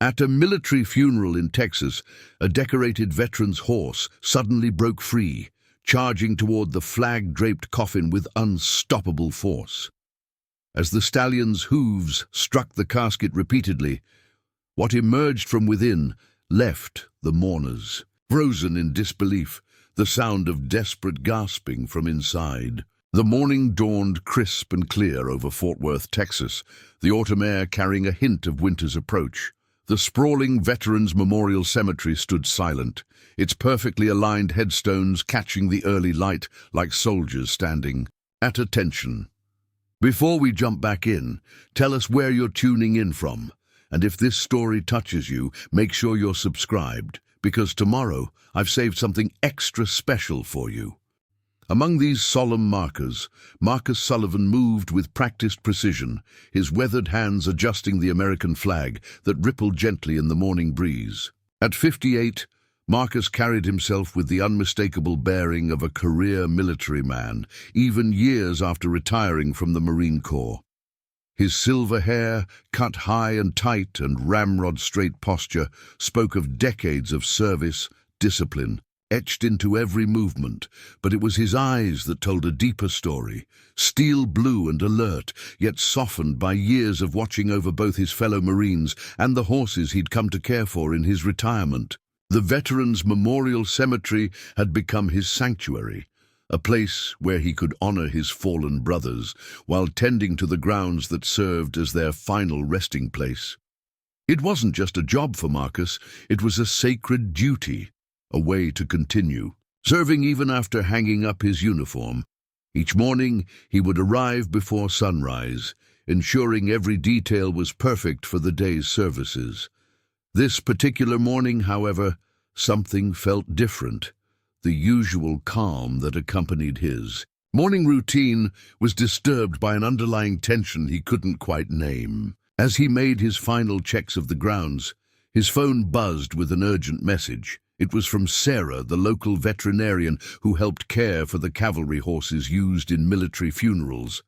At a military funeral in Texas, a decorated veteran's horse suddenly broke free, charging toward the flag-draped coffin with unstoppable force. As the stallion's hooves struck the casket repeatedly, what emerged from within left the mourners, frozen in disbelief, the sound of desperate gasping from inside. The morning dawned crisp and clear over Fort Worth, Texas, the autumn air carrying a hint of winter's approach. The sprawling Veterans Memorial Cemetery stood silent, its perfectly aligned headstones catching the early light like soldiers standing at attention. Before we jump back in, tell us where you're tuning in from, and if this story touches you, make sure you're subscribed, because tomorrow I've saved something extra special for you. Among these solemn markers, Marcus Sullivan moved with practiced precision, his weathered hands adjusting the American flag that rippled gently in the morning breeze. At 58, Marcus carried himself with the unmistakable bearing of a career military man, even years after retiring from the Marine Corps. His silver hair, cut high and tight, and ramrod-straight posture spoke of decades of service, discipline, etched into every movement, but it was his eyes that told a deeper story, steel blue and alert, yet softened by years of watching over both his fellow Marines and the horses he'd come to care for in his retirement. The Veterans Memorial Cemetery had become his sanctuary, a place where he could honor his fallen brothers while tending to the grounds that served as their final resting place. It wasn't just a job for Marcus, it was a sacred duty, a way to continue, serving even after hanging up his uniform. Each morning he would arrive before sunrise, ensuring every detail was perfect for the day's services. This particular morning, however, something felt different. The usual calm that accompanied his morning routine was disturbed by an underlying tension he couldn't quite name. As he made his final checks of the grounds, his phone buzzed with an urgent message. It was from Sarah, the local veterinarian who helped care for the cavalry horses used in military funerals.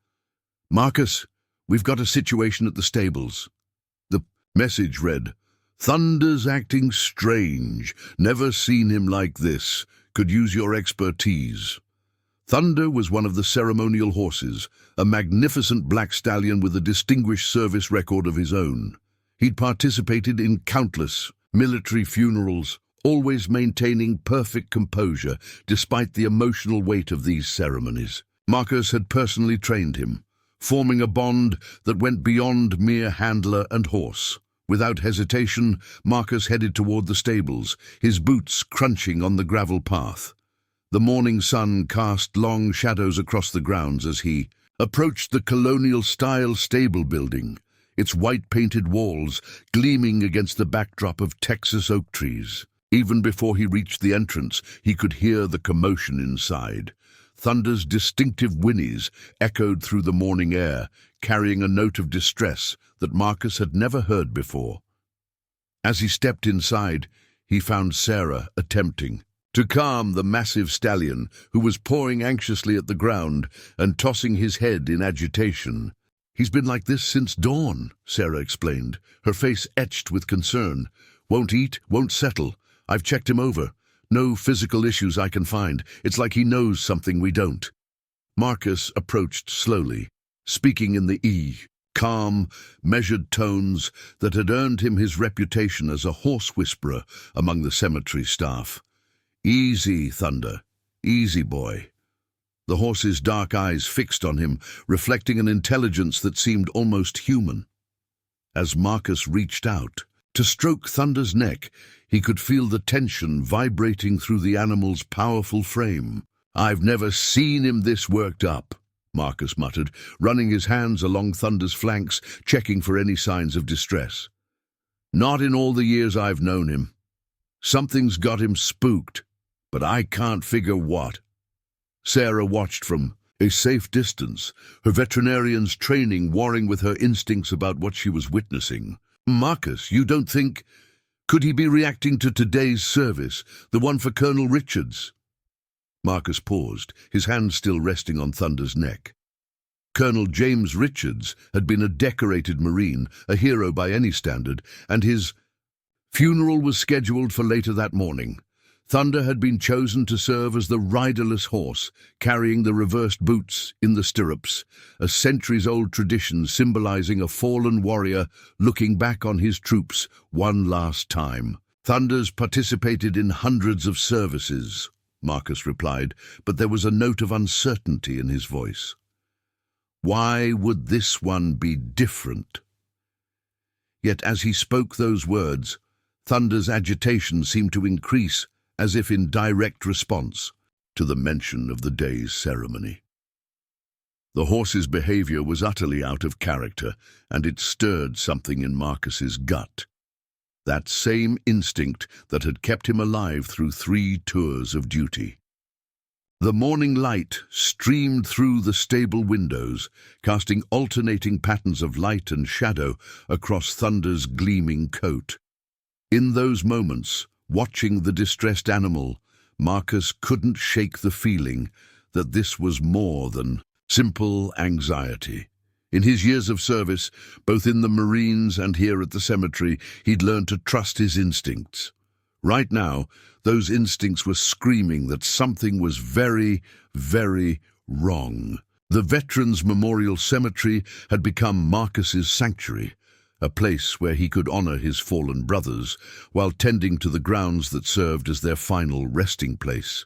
"Marcus, we've got a situation at the stables." The message read, "Thunder's acting strange. Never seen him like this. Could use your expertise." Thunder was one of the ceremonial horses, a magnificent black stallion with a distinguished service record of his own. He'd participated in countless military funerals, always maintaining perfect composure despite the emotional weight of these ceremonies. Marcus had personally trained him, forming a bond that went beyond mere handler and horse. Without hesitation, Marcus headed toward the stables, his boots crunching on the gravel path. The morning sun cast long shadows across the grounds as he approached the colonial-style stable building, its white-painted walls gleaming against the backdrop of Texas oak trees. Even before he reached the entrance, he could hear the commotion inside. Thunder's distinctive whinnies echoed through the morning air, carrying a note of distress that Marcus had never heard before. As he stepped inside, he found Sarah attempting to calm the massive stallion, who was pawing anxiously at the ground and tossing his head in agitation. "He's been like this since dawn," Sarah explained, her face etched with concern. "Won't eat, won't settle. I've checked him over. No physical issues I can find. It's like he knows something we don't." Marcus approached slowly, speaking in the calm, measured tones that had earned him his reputation as a horse whisperer among the cemetery staff. "Easy, Thunder. Easy, boy." The horse's dark eyes fixed on him, reflecting an intelligence that seemed almost human. As Marcus reached out to stroke Thunder's neck, he could feel the tension vibrating through the animal's powerful frame. "I've never seen him this worked up," Marcus muttered, running his hands along Thunder's flanks, checking for any signs of distress. "Not in all the years I've known him. Something's got him spooked, but I can't figure what." Sarah watched from a safe distance, her veterinarian's training warring with her instincts about what she was witnessing. "Marcus, you don't think... Could he be reacting to today's service, the one for Colonel Richards?" Marcus paused, his hand still resting on Thunder's neck. Colonel James Richards had been a decorated Marine, a hero by any standard, and his Funeral was scheduled for later that morning. Thunder had been chosen to serve as the riderless horse, carrying the reversed boots in the stirrups, a centuries-old tradition symbolizing a fallen warrior looking back on his troops one last time. Thunder's participated in hundreds of services, Marcus replied, but there was a note of uncertainty in his voice. Why would this one be different? Yet as he spoke those words, Thunder's agitation seemed to increase, as if in direct response to the mention of the day's ceremony. The horse's behavior was utterly out of character, and it stirred something in Marcus's gut. That same instinct that had kept him alive through 3 tours of duty. The morning light streamed through the stable windows, casting alternating patterns of light and shadow across Thunder's gleaming coat. In those moments, watching the distressed animal, Marcus couldn't shake the feeling that this was more than simple anxiety. In his years of service, both in the Marines and here at the cemetery, he'd learned to trust his instincts. Right now, those instincts were screaming that something was very, very wrong. The Veterans Memorial Cemetery had become Marcus's sanctuary, a place where he could honor his fallen brothers while tending to the grounds that served as their final resting place.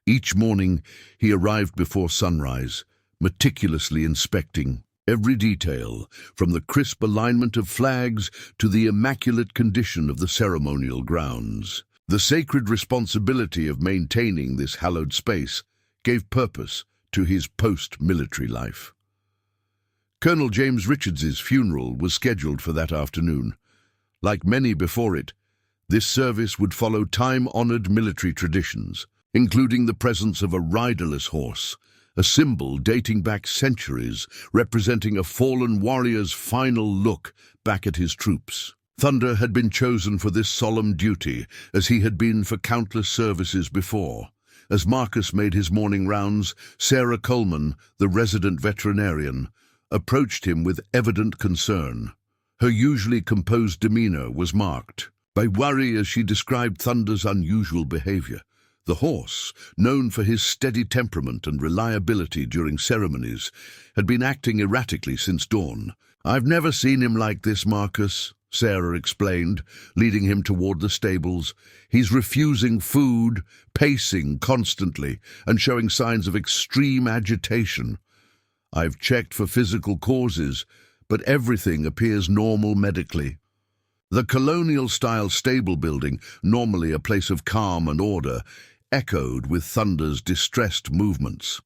Each morning, he arrived before sunrise, meticulously inspecting every detail, from the crisp alignment of flags to the immaculate condition of the ceremonial grounds. The sacred responsibility of maintaining this hallowed space gave purpose to his post-military life. Colonel James Richards's funeral was scheduled for that afternoon. Like many before it, this service would follow time-honored military traditions, including the presence of a riderless horse, a symbol dating back centuries, representing a fallen warrior's final look back at his troops. Thunder had been chosen for this solemn duty, as he had been for countless services before. As Marcus made his morning rounds, Sarah Coleman, the resident veterinarian, approached him with evident concern. Her usually composed demeanor was marked by worry as she described Thunder's unusual behavior. The horse, known for his steady temperament and reliability during ceremonies, had been acting erratically since dawn. "I've never seen him like this, Marcus," Sarah explained, leading him toward the stables. "He's refusing food, pacing constantly, and showing signs of extreme agitation. I've checked for physical causes, but everything appears normal medically." The colonial-style stable building, normally a place of calm and order, echoed with Thunder's distressed movements.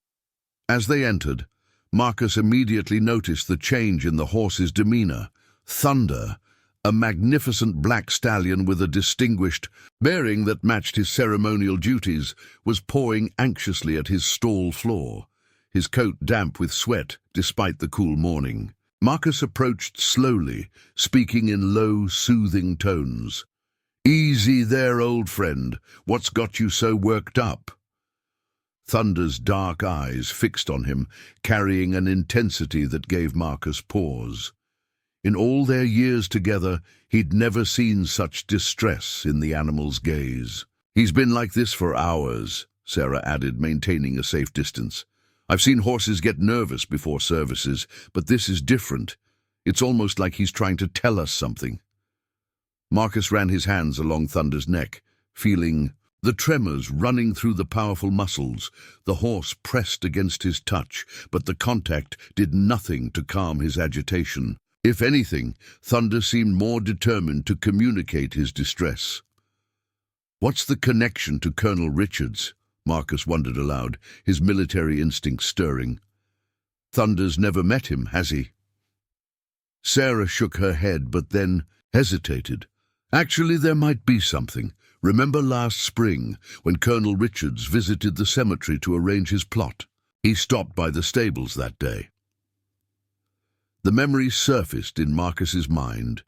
As they entered, Marcus immediately noticed the change in the horse's demeanor. Thunder, a magnificent black stallion with a distinguished bearing that matched his ceremonial duties, was pawing anxiously at his stall floor, his coat damp with sweat despite the cool morning. Marcus approached slowly, speaking in low, soothing tones. "Easy there, old friend. What's got you so worked up?" Thunder's dark eyes fixed on him, carrying an intensity that gave Marcus pause. In all their years together, he'd never seen such distress in the animal's gaze. "He's been like this for hours," Sarah added, maintaining a safe distance. "I've seen horses get nervous before services, but this is different. It's almost like he's trying to tell us something." Marcus ran his hands along Thunder's neck, feeling the tremors running through the powerful muscles. The horse pressed against his touch, but the contact did nothing to calm his agitation. If anything, Thunder seemed more determined to communicate his distress. "What's the connection to Colonel Richards?" Marcus wondered aloud, his military instincts stirring. "Thunder's never met him, has he?" Sarah shook her head, but then hesitated. "Actually, there might be something. Remember last spring, when Colonel Richards visited the cemetery to arrange his plot? He stopped by the stables that day." The memory surfaced in Marcus's mind.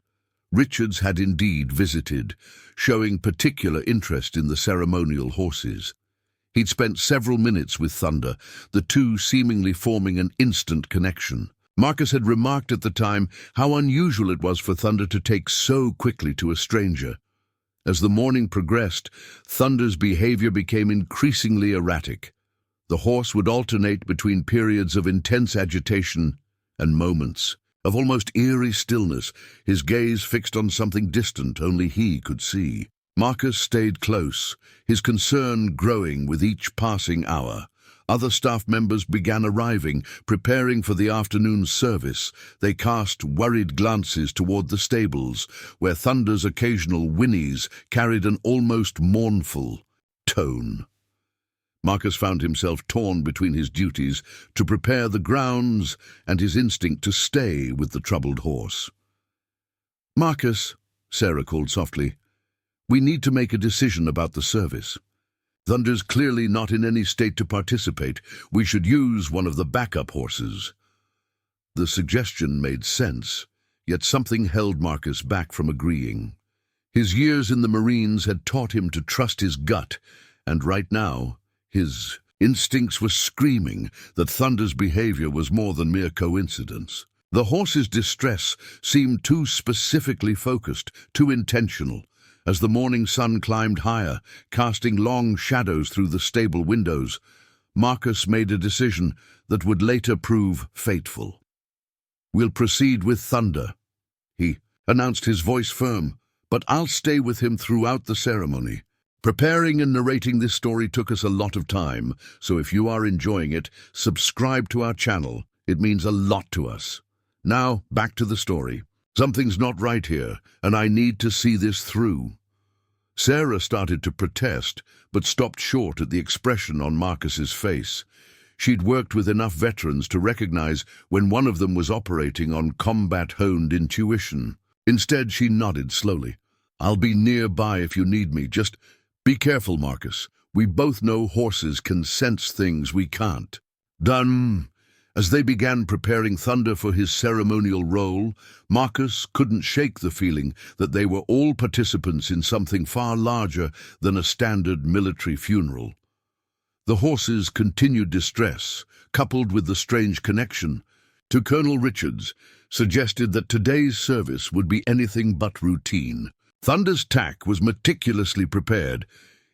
Richards had indeed visited, showing particular interest in the ceremonial horses. He'd spent several minutes with Thunder, the two seemingly forming an instant connection. Marcus had remarked at the time how unusual it was for Thunder to take so quickly to a stranger. As the morning progressed, Thunder's behavior became increasingly erratic. The horse would alternate between periods of intense agitation and moments of almost eerie stillness, his gaze fixed on something distant only he could see. Marcus stayed close, his concern growing with each passing hour. Other staff members began arriving, preparing for the afternoon service. They cast worried glances toward the stables, where Thunder's occasional whinnies carried an almost mournful tone. Marcus found himself torn between his duties to prepare the grounds and his instinct to stay with the troubled horse. "Marcus," Sarah called softly, "we need to make a decision about the service. Thunder's clearly not in any state to participate. We should use one of the backup horses." The suggestion made sense, yet something held Marcus back from agreeing. His years in the Marines had taught him to trust his gut, and right now, his instincts were screaming that Thunder's behavior was more than mere coincidence. The horse's distress seemed too specifically focused, too intentional. As the morning sun climbed higher, casting long shadows through the stable windows, Marcus made a decision that would later prove fateful. "We'll proceed with Thunder," he announced, his voice firm, "but I'll stay with him throughout the ceremony." Preparing and narrating this story took us a lot of time, so if you are enjoying it, subscribe to our channel. It means a lot to us. Now, back to the story. "Something's not right here, and I need to see this through." Sarah started to protest, but stopped short at the expression on Marcus's face. She'd worked with enough veterans to recognize when one of them was operating on combat-honed intuition. Instead, she nodded slowly. "I'll be nearby if you need me. Just be careful, Marcus. We both know horses can sense things we can't." "Done." As they began preparing Thunder for his ceremonial role, Marcus couldn't shake the feeling that they were all participants in something far larger than a standard military funeral. The horse's continued distress, coupled with the strange connection to Colonel Richards, suggested that today's service would be anything but routine. Thunder's tack was meticulously prepared,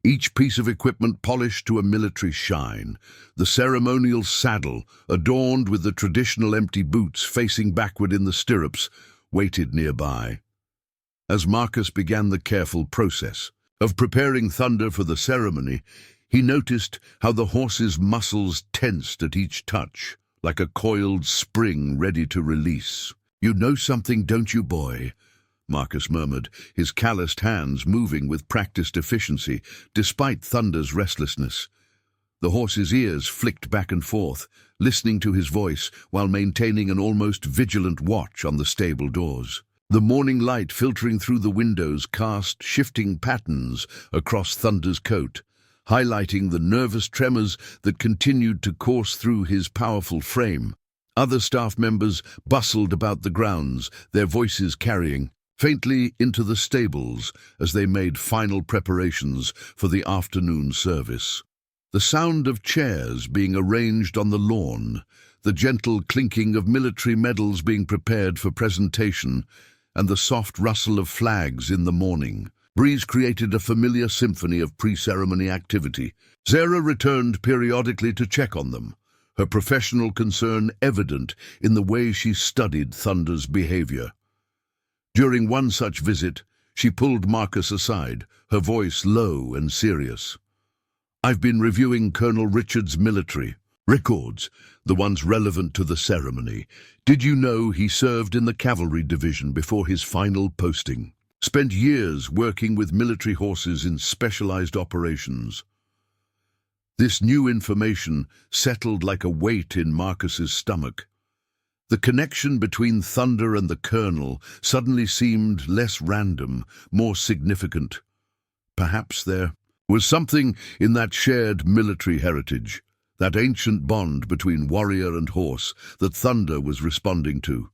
each piece of equipment polished to a military shine. The ceremonial saddle, adorned with the traditional empty boots facing backward in the stirrups, waited nearby. As Marcus began the careful process of preparing Thunder for the ceremony, he noticed how the horse's muscles tensed at each touch, like a coiled spring ready to release. "You know something, don't you, boy?" Marcus murmured, his calloused hands moving with practiced efficiency, despite Thunder's restlessness. The horse's ears flicked back and forth, listening to his voice while maintaining an almost vigilant watch on the stable doors. The morning light filtering through the windows cast shifting patterns across Thunder's coat, highlighting the nervous tremors that continued to course through his powerful frame. Other staff members bustled about the grounds, their voices carrying faintly into the stables as they made final preparations for the afternoon service. The sound of chairs being arranged on the lawn, the gentle clinking of military medals being prepared for presentation, and the soft rustle of flags in the morning breeze created a familiar symphony of pre-ceremony activity. Sarah returned periodically to check on them, her professional concern evident in the way she studied Thunder's behavior. During one such visit, she pulled Marcus aside, her voice low and serious. "I've been reviewing Colonel Richards' military records, the ones relevant to the ceremony. Did you know he served in the cavalry division before his final posting? Spent years working with military horses in specialized operations." This new information settled like a weight in Marcus's stomach. The connection between Thunder and the Colonel suddenly seemed less random, more significant. Perhaps there was something in that shared military heritage, that ancient bond between warrior and horse, that Thunder was responding to.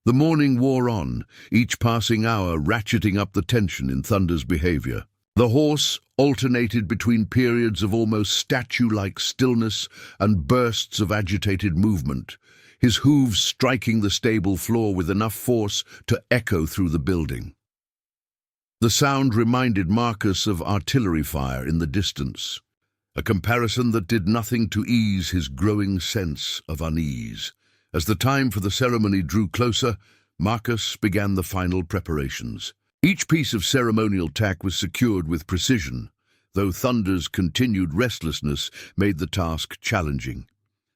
The morning wore on, each passing hour ratcheting up the tension in Thunder's behavior. The horse alternated between periods of almost statue-like stillness and bursts of agitated movement, his hooves striking the stable floor with enough force to echo through the building. The sound reminded Marcus of artillery fire in the distance, a comparison that did nothing to ease his growing sense of unease. As the time for the ceremony drew closer, Marcus began the final preparations. Each piece of ceremonial tack was secured with precision, though Thunder's continued restlessness made the task challenging.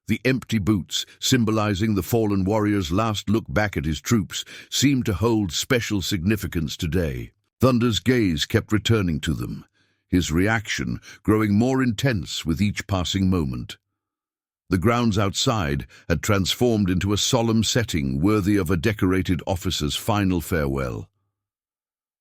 The empty boots, symbolizing the fallen warrior's last look back at his troops, seemed to hold special significance today. Thunder's gaze kept returning to them, his reaction growing more intense with each passing moment. The grounds outside had transformed into a solemn setting worthy of a decorated officer's final farewell.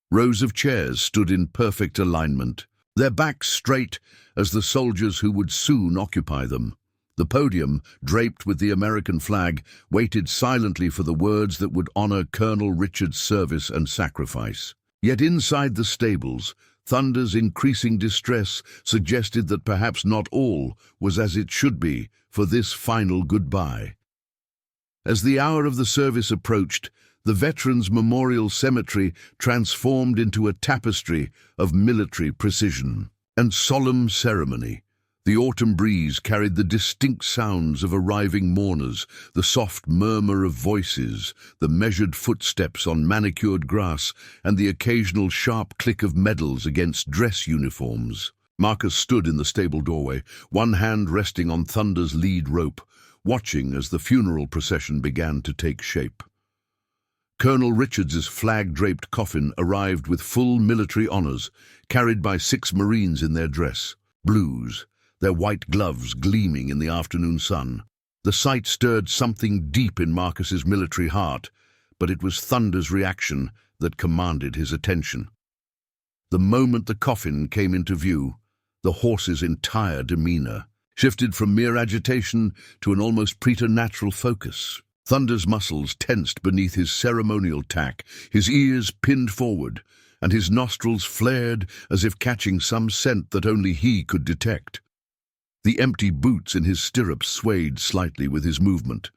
Rows of chairs stood in perfect alignment, their backs straight as the soldiers who would soon occupy them. The podium, draped with the American flag, waited silently for the words that would honor Colonel Richard's service and sacrifice. Yet inside the stables, Thunder's increasing distress suggested that perhaps not all was as it should be for this final goodbye. As the hour of the service approached, the Veterans' Memorial Cemetery transformed into a tapestry of military precision and solemn ceremony. The autumn breeze carried the distinct sounds of arriving mourners, the soft murmur of voices, the measured footsteps on manicured grass, and the occasional sharp click of medals against dress uniforms. Marcus stood in the stable doorway, one hand resting on Thunder's lead rope, watching as the funeral procession began to take shape. Colonel Richards's flag-draped coffin arrived with full military honors, carried by 6 Marines in their dress, blues, their white gloves gleaming in the afternoon sun. The sight stirred something deep in Marcus's military heart, but it was Thunder's reaction that commanded his attention. The moment the coffin came into view, the horse's entire demeanor shifted from mere agitation to an almost preternatural focus. Thunder's muscles tensed beneath his ceremonial tack, his ears pinned forward, and his nostrils flared as if catching some scent that only he could detect. The empty boots in his stirrups swayed slightly with his movement,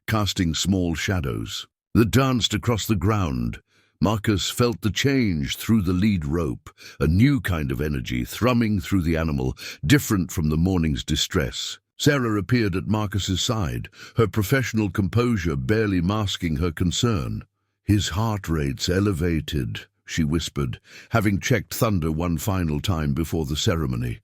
casting small shadows that danced across the ground. Marcus felt the change through the lead rope, a new kind of energy thrumming through the animal, different from the morning's distress. Sarah appeared at Marcus's side, her professional composure barely masking her concern. "His heart rate's elevated," she whispered, having checked Thunder one final time before the ceremony.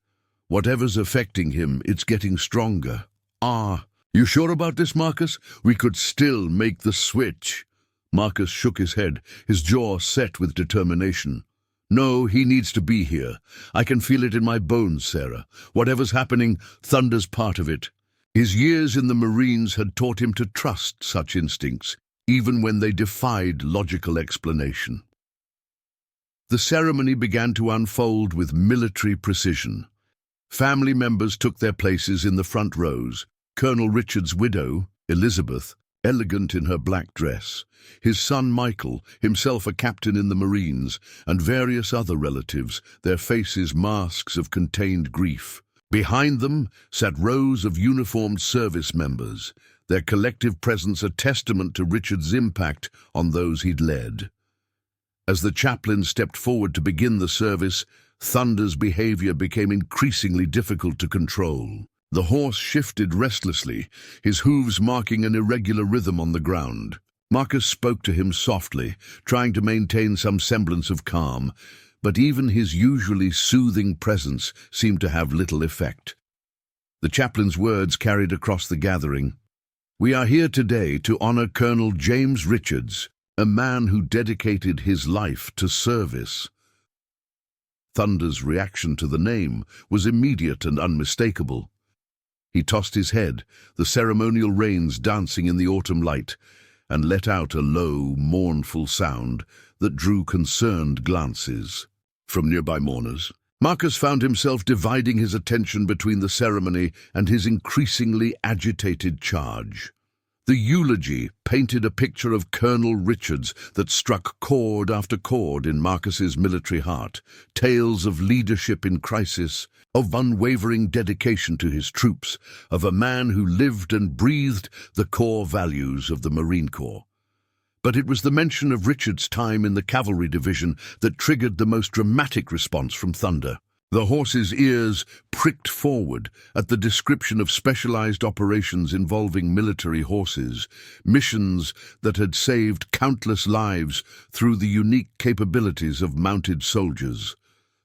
"Whatever's affecting him, it's getting stronger." "Ah, you sure about this, Marcus? We could still make the switch." Marcus shook his head, his jaw set with determination. "No, he needs to be here. I can feel it in my bones, Sarah. Whatever's happening, Thunder's part of it." His years in the Marines had taught him to trust such instincts, even when they defied logical explanation. The ceremony began to unfold with military precision. Family members took their places in the front rows. Colonel Richard's widow, Elizabeth, elegant in her black dress, his son Michael, himself a captain in the Marines, and various other relatives, their faces masks of contained grief. Behind them sat rows of uniformed service members, their collective presence a testament to Richard's impact on those he'd led. As the chaplain stepped forward to begin the service, Thunder's behavior became increasingly difficult to control. The horse shifted restlessly, his hooves marking an irregular rhythm on the ground. Marcus spoke to him softly, trying to maintain some semblance of calm, but even his usually soothing presence seemed to have little effect. The chaplain's words carried across the gathering. "We are here today to honor Colonel James Richards, a man who dedicated his life to service." Thunder's reaction to the name was immediate and unmistakable. He tossed his head, the ceremonial reins dancing in the autumn light, and let out a low, mournful sound that drew concerned glances from nearby mourners. Marcus found himself dividing his attention between the ceremony and his increasingly agitated charge. The eulogy painted a picture of Colonel Richards that struck chord after chord in Marcus's military heart, tales of leadership in crisis, of unwavering dedication to his troops, of a man who lived and breathed the core values of the Marine Corps. But it was the mention of Richard's time in the cavalry division that triggered the most dramatic response from Thunder. The horse's ears pricked forward at the description of specialized operations involving military horses, missions that had saved countless lives through the unique capabilities of mounted soldiers.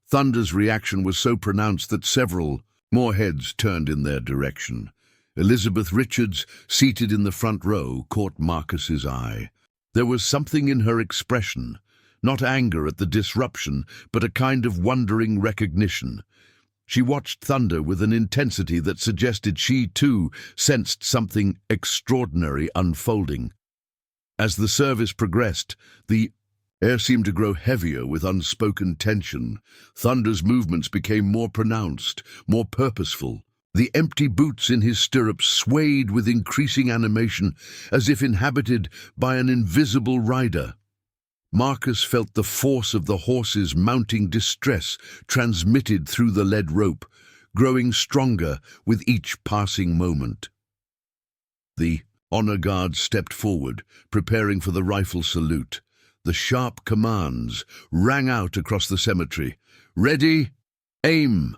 Thunder's reaction was so pronounced that several more heads turned in their direction. Elizabeth Richards, seated in the front row, caught Marcus's eye. There was something in her expression, not anger at the disruption, but a kind of wondering recognition. She watched Thunder with an intensity that suggested she, too, sensed something extraordinary unfolding. As the service progressed, the air seemed to grow heavier with unspoken tension. Thunder's movements became more pronounced, more purposeful. The empty boots in his stirrups swayed with increasing animation, as if inhabited by an invisible rider. Marcus felt the force of the horse's mounting distress transmitted through the lead rope, growing stronger with each passing moment. The honor guard stepped forward, preparing for the rifle salute. The sharp commands rang out across the cemetery. "Ready, aim!"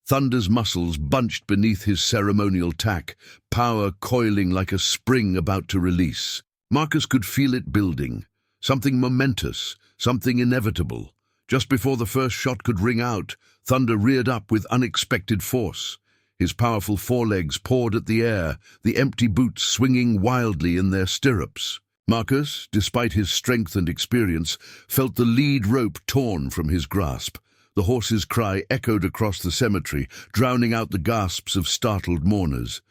Thunder's muscles bunched beneath his ceremonial tack, power coiling like a spring about to release. Marcus could feel it building. Something momentous, something inevitable. Just before the first shot could ring out, Thunder reared up with unexpected force. His powerful forelegs pawed at the air, the empty boots swinging wildly in their stirrups. Marcus, despite his strength and experience, felt the lead rope torn from his grasp. The horse's cry echoed across the cemetery, drowning out the gasps of startled mourners.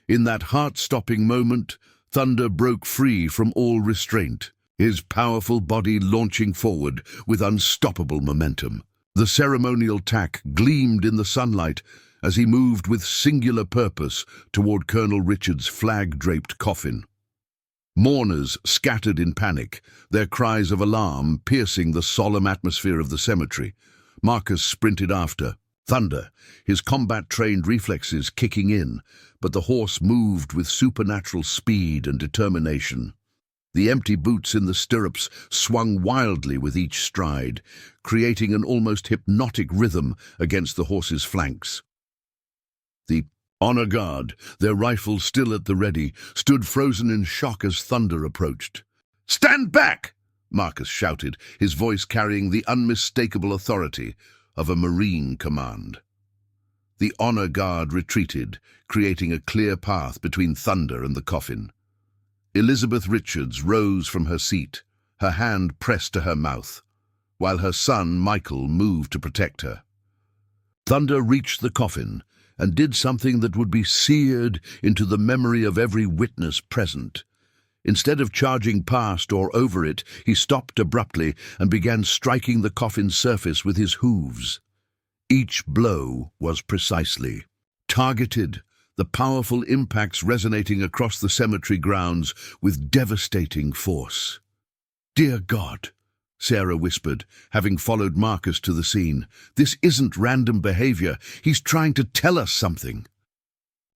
In that heart-stopping moment, Thunder broke free from all restraint, his powerful body launching forward with unstoppable momentum. The ceremonial tack gleamed in the sunlight as he moved with singular purpose toward Colonel Richards' flag-draped coffin. Mourners scattered in panic, their cries of alarm piercing the solemn atmosphere of the cemetery. Marcus sprinted after. Thunder, his combat-trained reflexes kicking in, but the horse moved with supernatural speed and determination. The empty boots in the stirrups swung wildly with each stride, creating an almost hypnotic rhythm against the horse's flanks. The honor guard, their rifles still at the ready, stood frozen in shock as Thunder approached. "Stand back!" Marcus shouted, his voice carrying the unmistakable authority of a Marine command. The honor guard retreated, creating a clear path between Thunder and the coffin. Elizabeth Richards rose from her seat, her hand pressed to her mouth, while her son, Michael, moved to protect her. Thunder reached the coffin and did something that would be seared into the memory of every witness present. Instead of charging past or over it, he stopped abruptly and began striking the coffin's surface with his hooves. Each blow was precisely targeted, the powerful impacts resonating across the cemetery grounds with devastating force. "Dear God," Sarah whispered, having followed Marcus to the scene. "This isn't random behavior. He's trying to tell us something."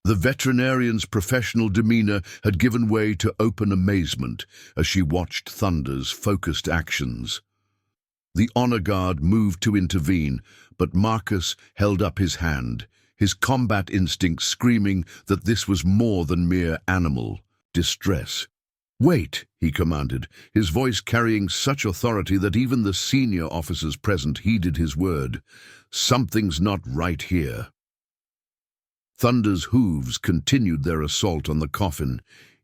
The veterinarian's professional demeanor had given way to open amazement as she watched Thunder's focused actions. The honor guard moved to intervene, but Marcus held up his hand, his combat instinct screaming that this was more than mere animal distress. "Wait," he commanded, his voice carrying such authority that even the senior officers present heeded his word. "Something's not right here." Thunder's hooves continued their assault on the coffin,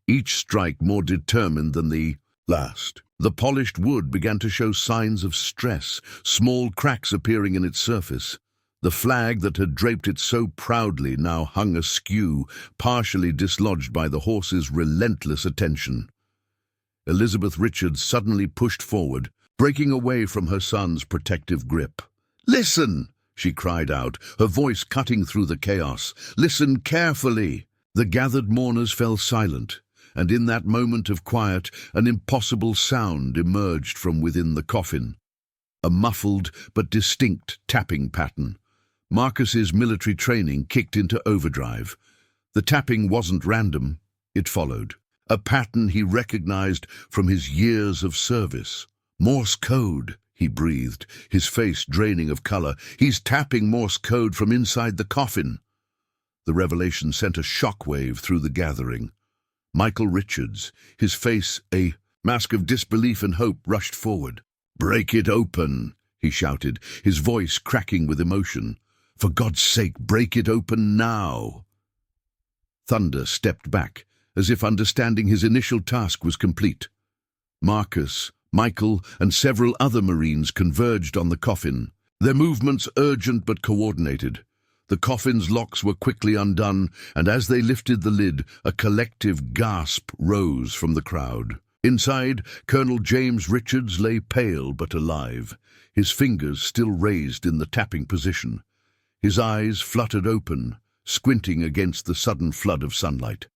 each strike more determined than the last. The polished wood began to show signs of stress, small cracks appearing in its surface. The flag that had draped it so proudly now hung askew, partially dislodged by the horse's relentless attention. Elizabeth Richards suddenly pushed forward, breaking away from her son's protective grip. "Listen!" she cried out, her voice cutting through the chaos. "Listen carefully." The gathered mourners fell silent, and in that moment of quiet, an impossible sound emerged from within the coffin. A muffled but distinct tapping pattern. Marcus's military training kicked into overdrive. The tapping wasn't random, it followed. A pattern he recognized from his years of service. Morse code, he breathed, his face draining of color. He's tapping Morse code from inside the coffin. The revelation sent a shockwave through the gathering. Michael Richards, his face a mask of disbelief and hope, rushed forward. "Break it open," he shouted, his voice cracking with emotion. "For God's sake, break it open now." Thunder stepped back, as if understanding his initial task was complete. Marcus, Michael, and several other Marines converged on the coffin, their movements urgent but coordinated. The coffin's locks were quickly undone, and as they lifted the lid, a collective gasp rose from the crowd. Inside, Colonel James Richards lay pale but alive, his fingers still raised in the tapping position. His eyes fluttered open, squinting against the sudden flood of sunlight.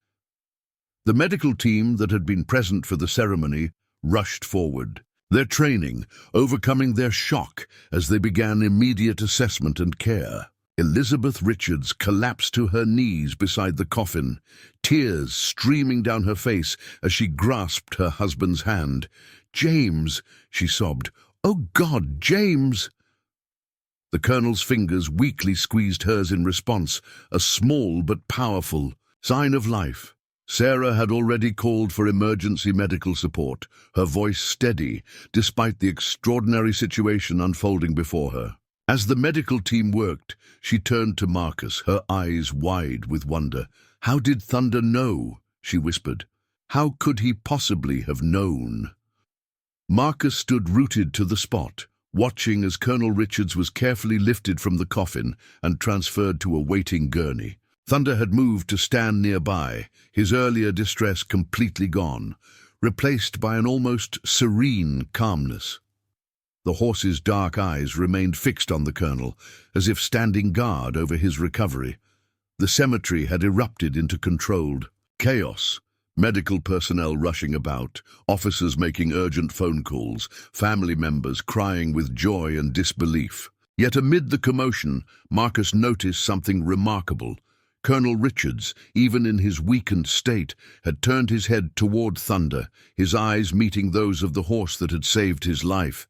The medical team that had been present for the ceremony rushed forward, their training overcoming their shock as they began immediate assessment and care. Elizabeth Richards collapsed to her knees beside the coffin, tears streaming down her face as she grasped her husband's hand. "James," she sobbed. "Oh God, James!" The colonel's fingers weakly squeezed hers in response, a small but powerful sign of life. Sarah had already called for emergency medical support, her voice steady despite the extraordinary situation unfolding before her. As the medical team worked, she turned to Marcus, her eyes wide with wonder. "How did Thunder know?" she whispered. "How could he possibly have known?" Marcus stood rooted to the spot, watching as Colonel Richards was carefully lifted from the coffin and transferred to a waiting gurney. Thunder had moved to stand nearby, his earlier distress completely gone, replaced by an almost serene calmness. The horse's dark eyes remained fixed on the colonel, as if standing guard over his recovery. The cemetery had erupted into controlled chaos. Medical personnel rushing about, officers making urgent phone calls, family members crying with joy and disbelief. Yet amid the commotion, Marcus noticed something remarkable. Colonel Richards, even in his weakened state, had turned his head toward Thunder, his eyes meeting those of the horse that had saved his life.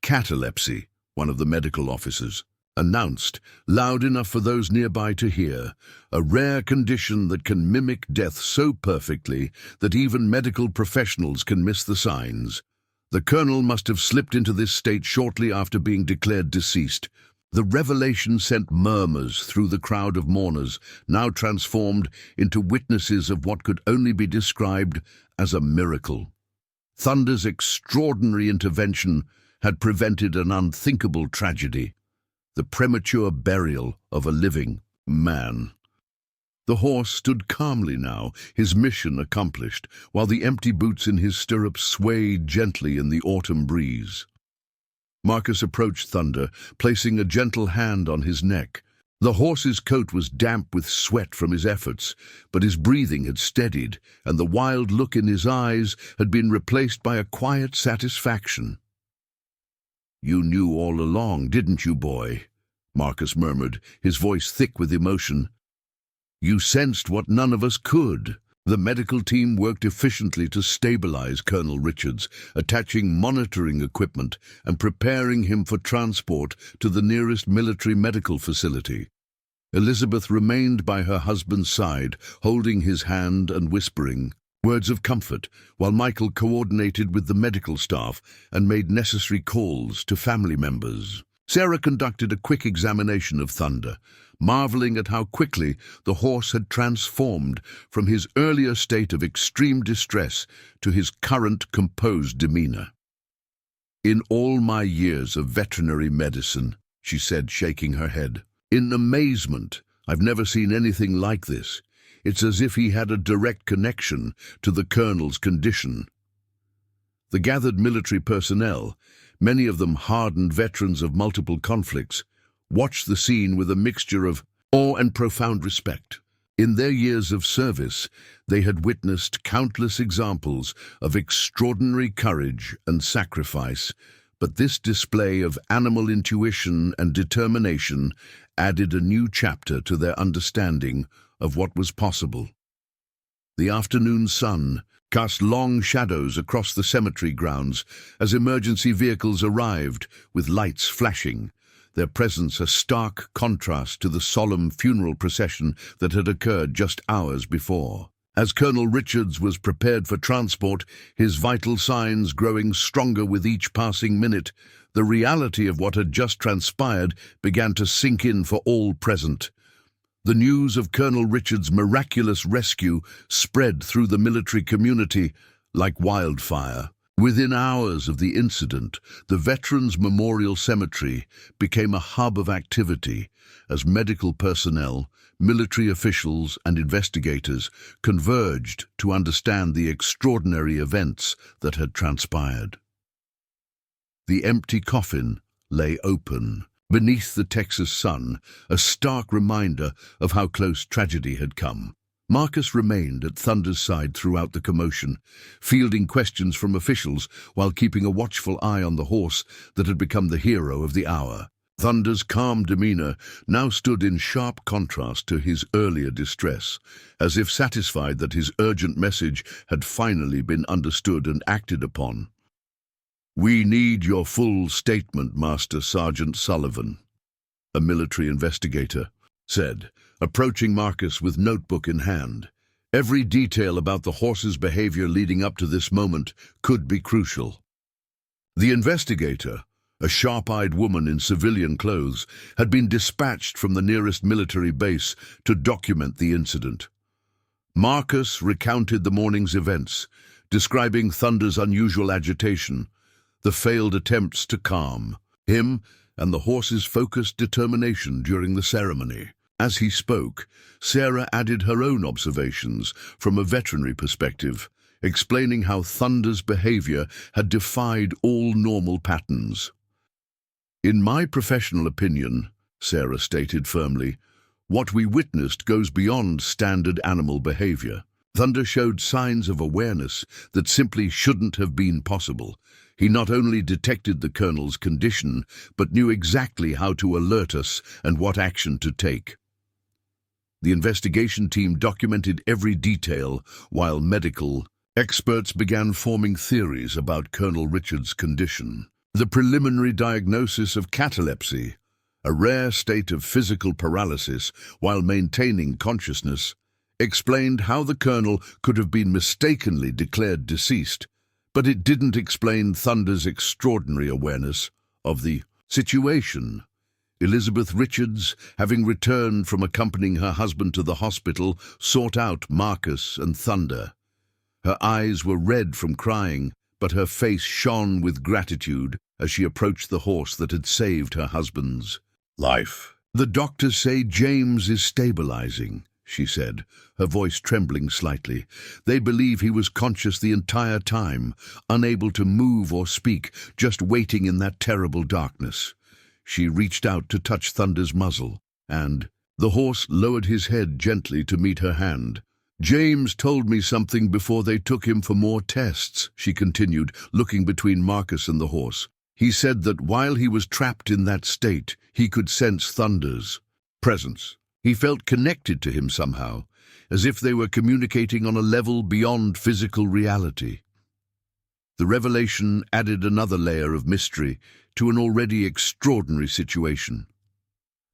"Catalepsy," one of the medical officers announced, loud enough for those nearby to hear, "a rare condition that can mimic death so perfectly that even medical professionals can miss the signs. The colonel must have slipped into this state shortly after being declared deceased." The revelation sent murmurs through the crowd of mourners, now transformed into witnesses of what could only be described as a miracle. Thunder's extraordinary intervention had prevented an unthinkable tragedy, the premature burial of a living man. The horse stood calmly now, his mission accomplished, while the empty boots in his stirrups swayed gently in the autumn breeze. Marcus approached Thunder, placing a gentle hand on his neck. The horse's coat was damp with sweat from his efforts, but his breathing had steadied, and the wild look in his eyes had been replaced by a quiet satisfaction. "You knew all along, didn't you, boy?" Marcus murmured, his voice thick with emotion. "You sensed what none of us could." The medical team worked efficiently to stabilize Colonel Richards, attaching monitoring equipment and preparing him for transport to the nearest military medical facility. Elizabeth remained by her husband's side, holding his hand and whispering words of comfort, while Michael coordinated with the medical staff and made necessary calls to family members. Sarah conducted a quick examination of Thunder, marveling at how quickly the horse had transformed from his earlier state of extreme distress to his current composed demeanor. "In all my years of veterinary medicine," she said, shaking her head, "in amazement, I've never seen anything like this. It's as if he had a direct connection to the colonel's condition." The gathered military personnel, many of them hardened veterans of multiple conflicts, watched the scene with a mixture of awe and profound respect. In their years of service, they had witnessed countless examples of extraordinary courage and sacrifice, but this display of animal intuition and determination added a new chapter to their understanding of what was possible. The afternoon sun cast long shadows across the cemetery grounds as emergency vehicles arrived with lights flashing, their presence a stark contrast to the solemn funeral procession that had occurred just hours before. As Colonel Richards was prepared for transport, his vital signs growing stronger with each passing minute, the reality of what had just transpired began to sink in for all present. The news of Colonel Richards' miraculous rescue spread through the military community like wildfire. Within hours of the incident, the Veterans Memorial Cemetery became a hub of activity as medical personnel, military officials and investigators converged to understand the extraordinary events that had transpired. The empty coffin lay open beneath the Texas sun, a stark reminder of how close tragedy had come. Marcus remained at Thunder's side throughout the commotion, fielding questions from officials while keeping a watchful eye on the horse that had become the hero of the hour. Thunder's calm demeanor now stood in sharp contrast to his earlier distress, as if satisfied that his urgent message had finally been understood and acted upon. "We need your full statement, Master Sergeant Sullivan," a military investigator said, approaching Marcus with notebook in hand. Every detail about the horse's behavior leading up to this moment could be crucial. The investigator, a sharp-eyed woman in civilian clothes, had been dispatched from the nearest military base to document the incident. Marcus recounted the morning's events, describing Thunder's unusual agitation, the failed attempts to calm him, and the horse's focused determination during the ceremony. As he spoke, Sarah added her own observations from a veterinary perspective, explaining how Thunder's behavior had defied all normal patterns. "In my professional opinion," Sarah stated firmly, "what we witnessed goes beyond standard animal behavior. Thunder showed signs of awareness that simply shouldn't have been possible. He not only detected the Colonel's condition, but knew exactly how to alert us and what action to take." The investigation team documented every detail while medical experts began forming theories about Colonel Richards' condition. The preliminary diagnosis of catalepsy, a rare state of physical paralysis while maintaining consciousness, explained how the Colonel could have been mistakenly declared deceased, but it didn't explain Thunder's extraordinary awareness of the situation. Elizabeth Richards, having returned from accompanying her husband to the hospital, sought out Marcus and Thunder. Her eyes were red from crying, but her face shone with gratitude as she approached the horse that had saved her husband's life. "The doctors say James is stabilizing," she said, her voice trembling slightly. "They believe he was conscious the entire time, unable to move or speak, just waiting in that terrible darkness." She reached out to touch Thunder's muzzle, and the horse lowered his head gently to meet her hand. "James told me something before they took him for more tests," she continued, looking between Marcus and the horse. "He said that while he was trapped in that state, he could sense Thunder's presence. He felt connected to him somehow, as if they were communicating on a level beyond physical reality." The revelation added another layer of mystery to an already extraordinary situation.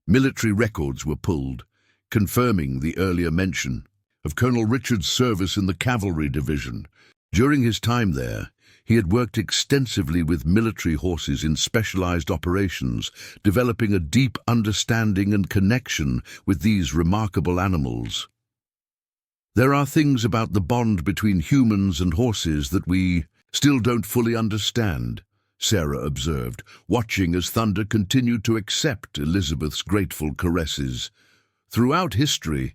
Military records were pulled, confirming the earlier mention of Colonel Richards' service in the cavalry division. During his time there, he had worked extensively with military horses in specialized operations, developing a deep understanding and connection with these remarkable animals. "There are things about the bond between humans and horses that we still don't fully understand," Sarah observed, watching as Thunder continued to accept Elizabeth's grateful caresses. "Throughout history,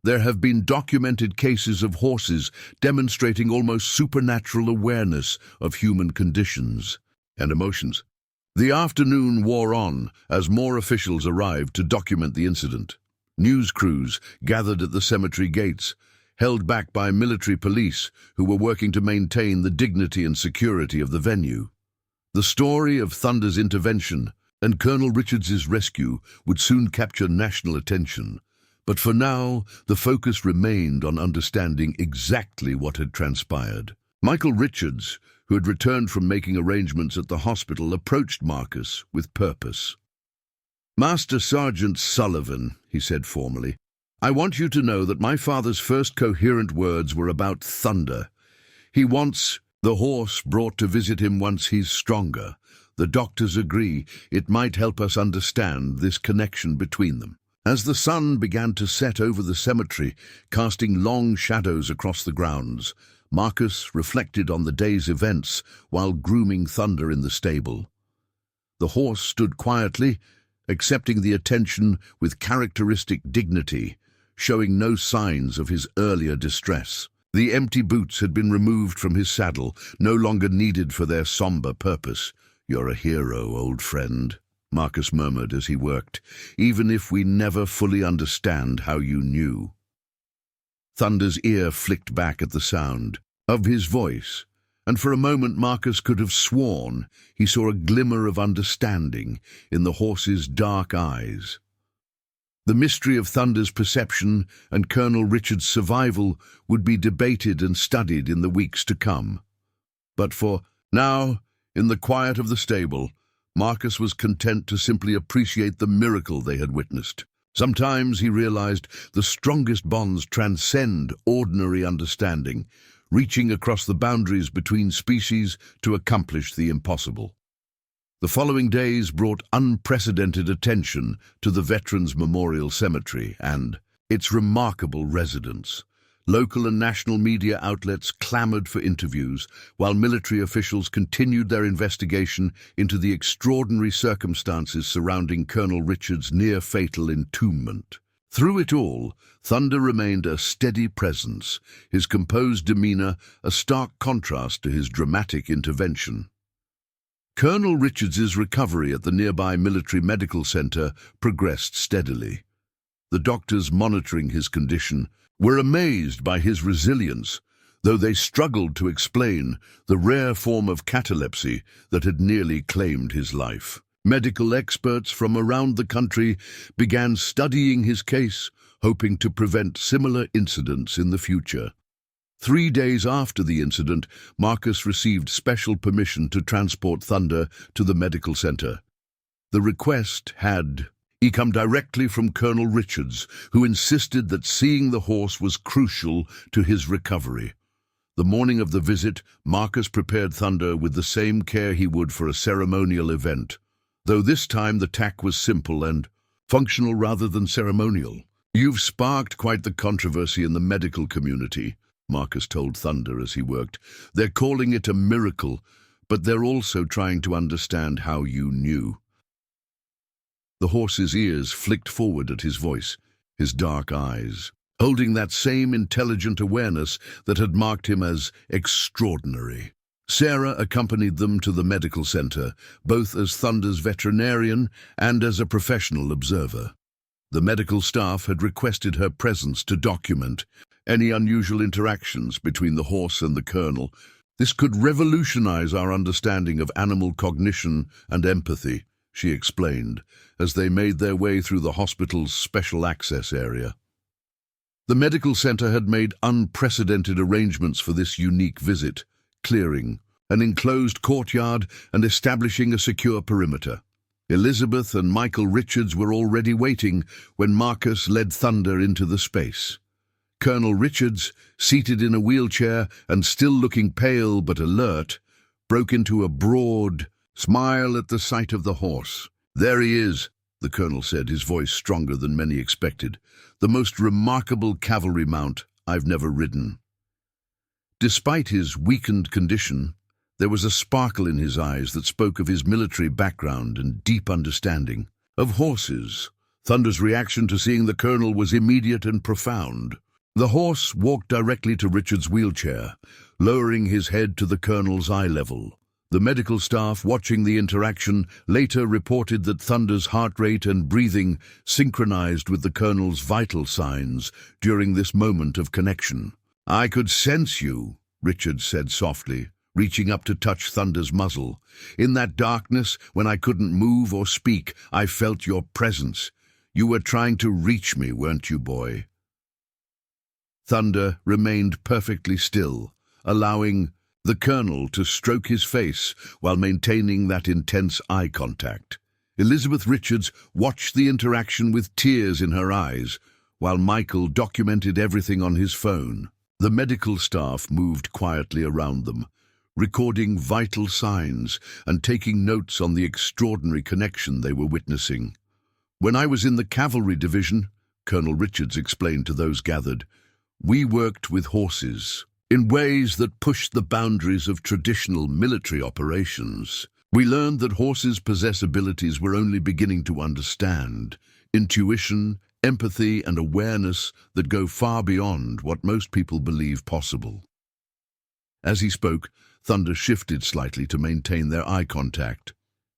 there have been documented cases of horses demonstrating almost supernatural awareness of human conditions and emotions." The afternoon wore on as more officials arrived to document the incident. News crews gathered at the cemetery gates, held back by military police who were working to maintain the dignity and security of the venue. The story of Thunder's intervention and Colonel Richards's rescue would soon capture national attention, but for now the focus remained on understanding exactly what had transpired. Michael Richards, who had returned from making arrangements at the hospital, approached Marcus with purpose. "Master Sergeant Sullivan," he said formally, "I want you to know that my father's first coherent words were about Thunder. He wants the horse brought to visit him once he's stronger. The doctors agree it might help us understand this connection between them." As the sun began to set over the cemetery, casting long shadows across the grounds, Marcus reflected on the day's events while grooming Thunder in the stable. The horse stood quietly, accepting the attention with characteristic dignity, showing no signs of his earlier distress. The empty boots had been removed from his saddle, no longer needed for their somber purpose. "You're a hero, old friend," Marcus murmured as he worked, "even if we never fully understand how you knew." Thunder's ear flicked back at the sound of his voice, and for a moment Marcus could have sworn he saw a glimmer of understanding in the horse's dark eyes. The mystery of Thunder's perception and Colonel Richards' survival would be debated and studied in the weeks to come. But for now, in the quiet of the stable, Marcus was content to simply appreciate the miracle they had witnessed. Sometimes, he realized, the strongest bonds transcend ordinary understanding, reaching across the boundaries between species to accomplish the impossible. The following days brought unprecedented attention to the Veterans Memorial Cemetery and its remarkable residents. Local and national media outlets clamored for interviews, while military officials continued their investigation into the extraordinary circumstances surrounding Colonel Richards' near-fatal entombment. Through it all, Thunder remained a steady presence, his composed demeanor a stark contrast to his dramatic intervention. Colonel Richards's recovery at the nearby military medical center progressed steadily. The doctors monitoring his condition were amazed by his resilience, though they struggled to explain the rare form of catalepsy that had nearly claimed his life. Medical experts from around the country began studying his case, hoping to prevent similar incidents in the future. 3 days after the incident, Marcus received special permission to transport Thunder to the medical center. The request had come directly from Colonel Richards, who insisted that seeing the horse was crucial to his recovery. The morning of the visit, Marcus prepared Thunder with the same care he would for a ceremonial event, though this time the tack was simple and functional rather than ceremonial. "You've sparked quite the controversy in the medical community," Marcus told Thunder as he worked. "They're calling it a miracle, but they're also trying to understand how you knew." The horse's ears flicked forward at his voice, his dark eyes holding that same intelligent awareness that had marked him as extraordinary. Sarah accompanied them to the medical center, both as Thunder's veterinarian and as a professional observer. The medical staff had requested her presence to document any unusual interactions between the horse and the colonel. "This could revolutionize our understanding of animal cognition and empathy," she explained, as they made their way through the hospital's special access area. The medical center had made unprecedented arrangements for this unique visit, clearing an enclosed courtyard and establishing a secure perimeter. Elizabeth and Michael Richards were already waiting when Marcus led Thunder into the space. Colonel Richards, seated in a wheelchair and still looking pale but alert, broke into a broad smile at the sight of the horse. "There he is," the colonel said, his voice stronger than many expected. "The most remarkable cavalry mount I've never ridden." Despite his weakened condition, there was a sparkle in his eyes that spoke of his military background and deep understanding of horses. Thunder's reaction to seeing the colonel was immediate and profound. The horse walked directly to Richard's wheelchair, lowering his head to the colonel's eye level. The medical staff watching the interaction later reported that Thunder's heart rate and breathing synchronized with the colonel's vital signs during this moment of connection. "I could sense you," Richard said softly, reaching up to touch Thunder's muzzle. "In that darkness, when I couldn't move or speak, I felt your presence. You were trying to reach me, weren't you, boy?" Thunder remained perfectly still, allowing the colonel to stroke his face while maintaining that intense eye contact. Elizabeth Richards watched the interaction with tears in her eyes, while Michael documented everything on his phone. The medical staff moved quietly around them, recording vital signs and taking notes on the extraordinary connection they were witnessing. "When I was in the cavalry division," Colonel Richards explained to those gathered, "we worked with horses in ways that pushed the boundaries of traditional military operations. We learned that horses possess abilities we're only beginning to understand: intuition, empathy, and awareness that go far beyond what most people believe possible." As he spoke, Thunder shifted slightly to maintain their eye contact,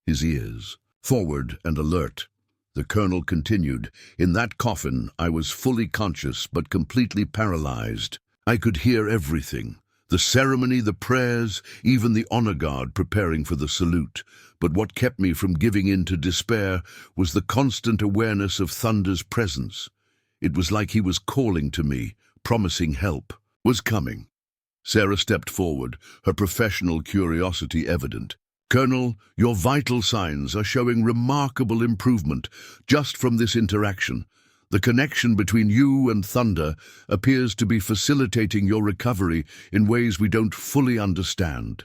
his ears forward and alert. The colonel continued, "In that coffin, I was fully conscious but completely paralyzed. I could hear everything: the ceremony, the prayers, even the honor guard preparing for the salute. But what kept me from giving in to despair was the constant awareness of Thunder's presence. It was like he was calling to me, promising help, was coming." Sarah stepped forward, her professional curiosity evident. "Colonel, your vital signs are showing remarkable improvement just from this interaction. The connection between you and Thunder appears to be facilitating your recovery in ways we don't fully understand."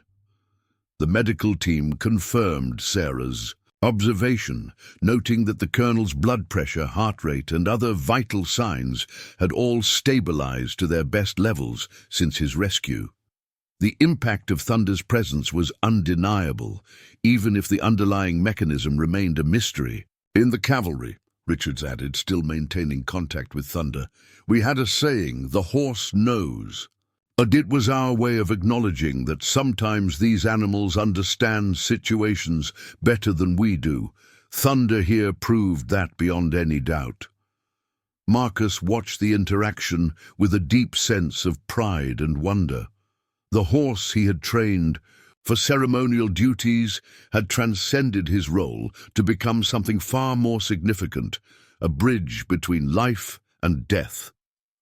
The medical team confirmed Sarah's observation, noting that the colonel's blood pressure, heart rate, and other vital signs had all stabilized to their best levels since his rescue. The impact of Thunder's presence was undeniable, even if the underlying mechanism remained a mystery. "In the cavalry," Richards added, still maintaining contact with Thunder, "we had a saying, 'the horse knows.' And it was our way of acknowledging that sometimes these animals understand situations better than we do. Thunder here proved that beyond any doubt." Marcus watched the interaction with a deep sense of pride and wonder. The horse he had trained for ceremonial duties had transcended his role to become something far more significant, a bridge between life and death.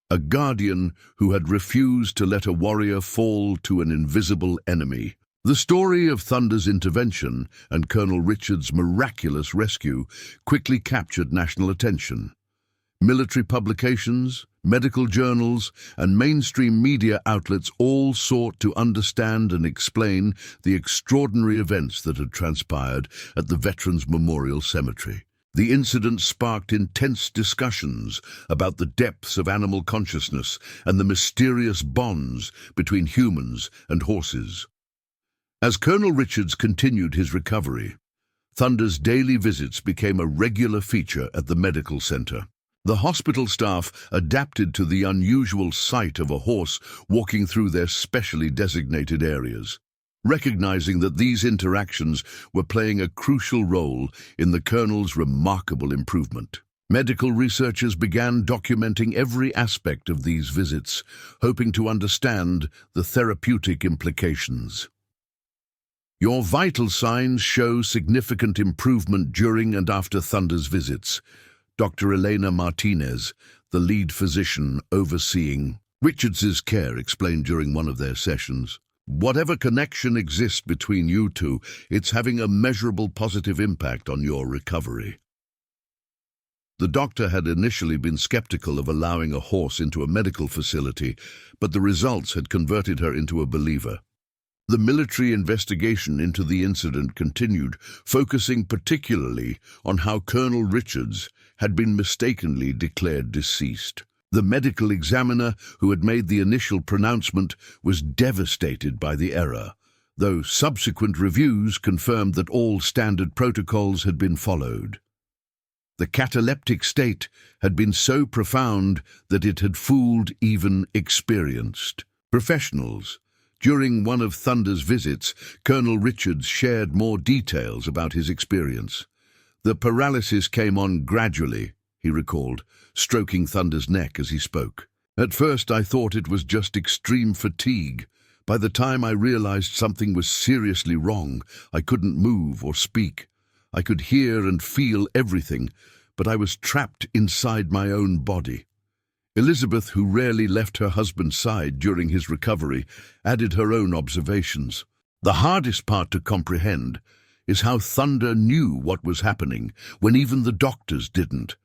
A guardian who had refused to let a warrior fall to an invisible enemy. The story of Thunder's intervention and Colonel Richards' miraculous rescue quickly captured national attention. Military publications, medical journals, and mainstream media outlets all sought to understand and explain the extraordinary events that had transpired at the Veterans Memorial Cemetery. The incident sparked intense discussions about the depths of animal consciousness and the mysterious bonds between humans and horses. As Colonel Richards continued his recovery, Thunder's daily visits became a regular feature at the medical center. The hospital staff adapted to the unusual sight of a horse walking through their specially designated areas, recognizing that these interactions were playing a crucial role in the colonel's remarkable improvement. Medical researchers began documenting every aspect of these visits, hoping to understand the therapeutic implications. "Your vital signs show significant improvement during and after Thunder's visits," Dr. Elena Martinez, the lead physician overseeing Richards's care, explained during one of their sessions. "Whatever connection exists between you two, it's having a measurable positive impact on your recovery." The doctor had initially been skeptical of allowing a horse into a medical facility, but the results had converted her into a believer. The military investigation into the incident continued, focusing particularly on how Colonel Richards had been mistakenly declared deceased. The medical examiner who had made the initial pronouncement was devastated by the error, though subsequent reviews confirmed that all standard protocols had been followed. The cataleptic state had been so profound that it had fooled even experienced professionals. During one of Thunder's visits, Colonel Richards shared more details about his experience. "The paralysis came on gradually," he recalled, stroking Thunder's neck as he spoke. "At first I thought it was just extreme fatigue. By the time I realized something was seriously wrong, I couldn't move or speak. I could hear and feel everything, but I was trapped inside my own body." Elizabeth, who rarely left her husband's side during his recovery, added her own observations. "The hardest part to comprehend is how Thunder knew what was happening when even the doctors didn't.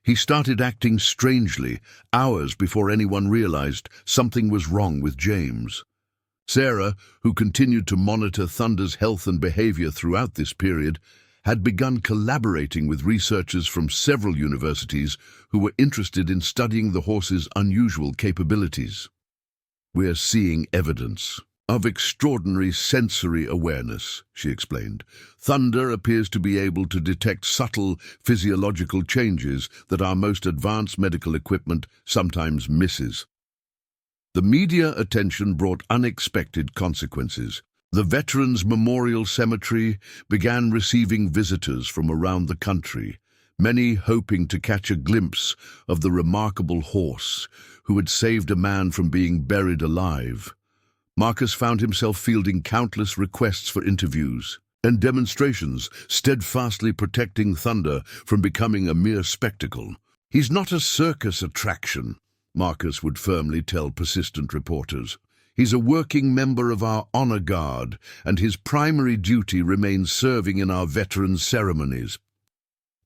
He started acting strangely hours before anyone realized something was wrong with James." Sarah, who continued to monitor Thunder's health and behavior throughout this period, had begun collaborating with researchers from several universities who were interested in studying the horse's unusual capabilities. "We're seeing evidence of extraordinary sensory awareness," she explained. "Thunder appears to be able to detect subtle physiological changes that our most advanced medical equipment sometimes misses." The media attention brought unexpected consequences. The Veterans Memorial Cemetery began receiving visitors from around the country, many hoping to catch a glimpse of the remarkable horse who had saved a man from being buried alive. Marcus found himself fielding countless requests for interviews and demonstrations, steadfastly protecting Thunder from becoming a mere spectacle. "He's not a circus attraction," Marcus would firmly tell persistent reporters. "He's a working member of our honor guard, and his primary duty remains serving in our veterans' ceremonies."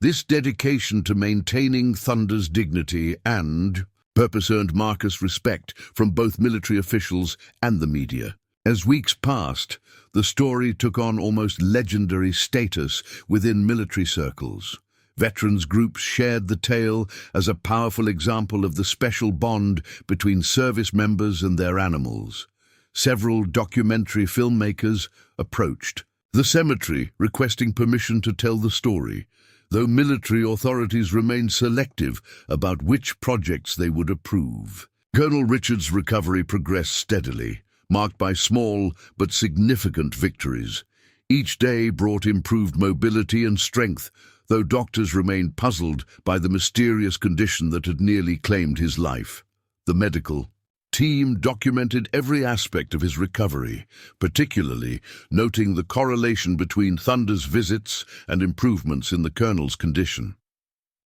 This dedication to maintaining Thunder's dignity and purpose earned Marcus respect from both military officials and the media. As weeks passed, the story took on almost legendary status within military circles. Veterans groups shared the tale as a powerful example of the special bond between service members and their animals. Several documentary filmmakers approached the cemetery requesting permission to tell the story, though military authorities remained selective about which projects they would approve. Colonel Richards' recovery progressed steadily, marked by small but significant victories. Each day brought improved mobility and strength, though doctors remained puzzled by the mysterious condition that had nearly claimed his life. The medical team documented every aspect of his recovery, particularly noting the correlation between Thunder's visits and improvements in the colonel's condition.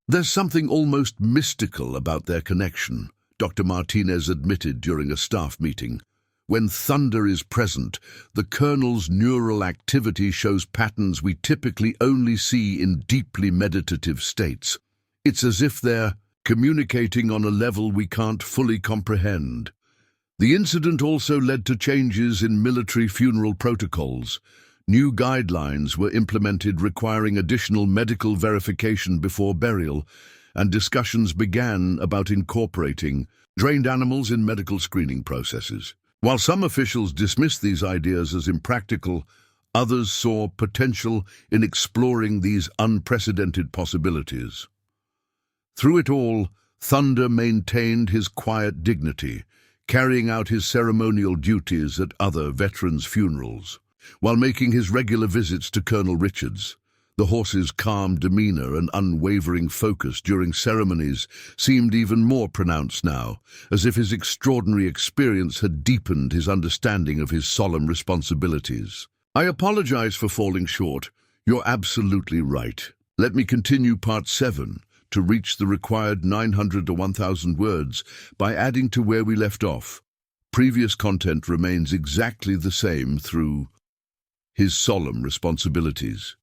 "There's something almost mystical about their connection," Dr. Martinez admitted during a staff meeting. "When Thunder is present, the colonel's neural activity shows patterns we typically only see in deeply meditative states. It's as if they're communicating on a level we can't fully comprehend." The incident also led to changes in military funeral protocols. New guidelines were implemented requiring additional medical verification before burial, and discussions began about incorporating trained animals in medical screening processes. While some officials dismissed these ideas as impractical, others saw potential in exploring these unprecedented possibilities. Through it all, Thunder maintained his quiet dignity, carrying out his ceremonial duties at other veterans' funerals. While making his regular visits to Colonel Richards, the horse's calm demeanor and unwavering focus during ceremonies seemed even more pronounced now, as if his extraordinary experience had deepened his understanding of his solemn responsibilities. "I apologize for falling short. You're absolutely right. Let me continue part 7 to reach the required 900 to 1,000 words by adding to where we left off. Previous content remains exactly the same through his solemn responsibilities."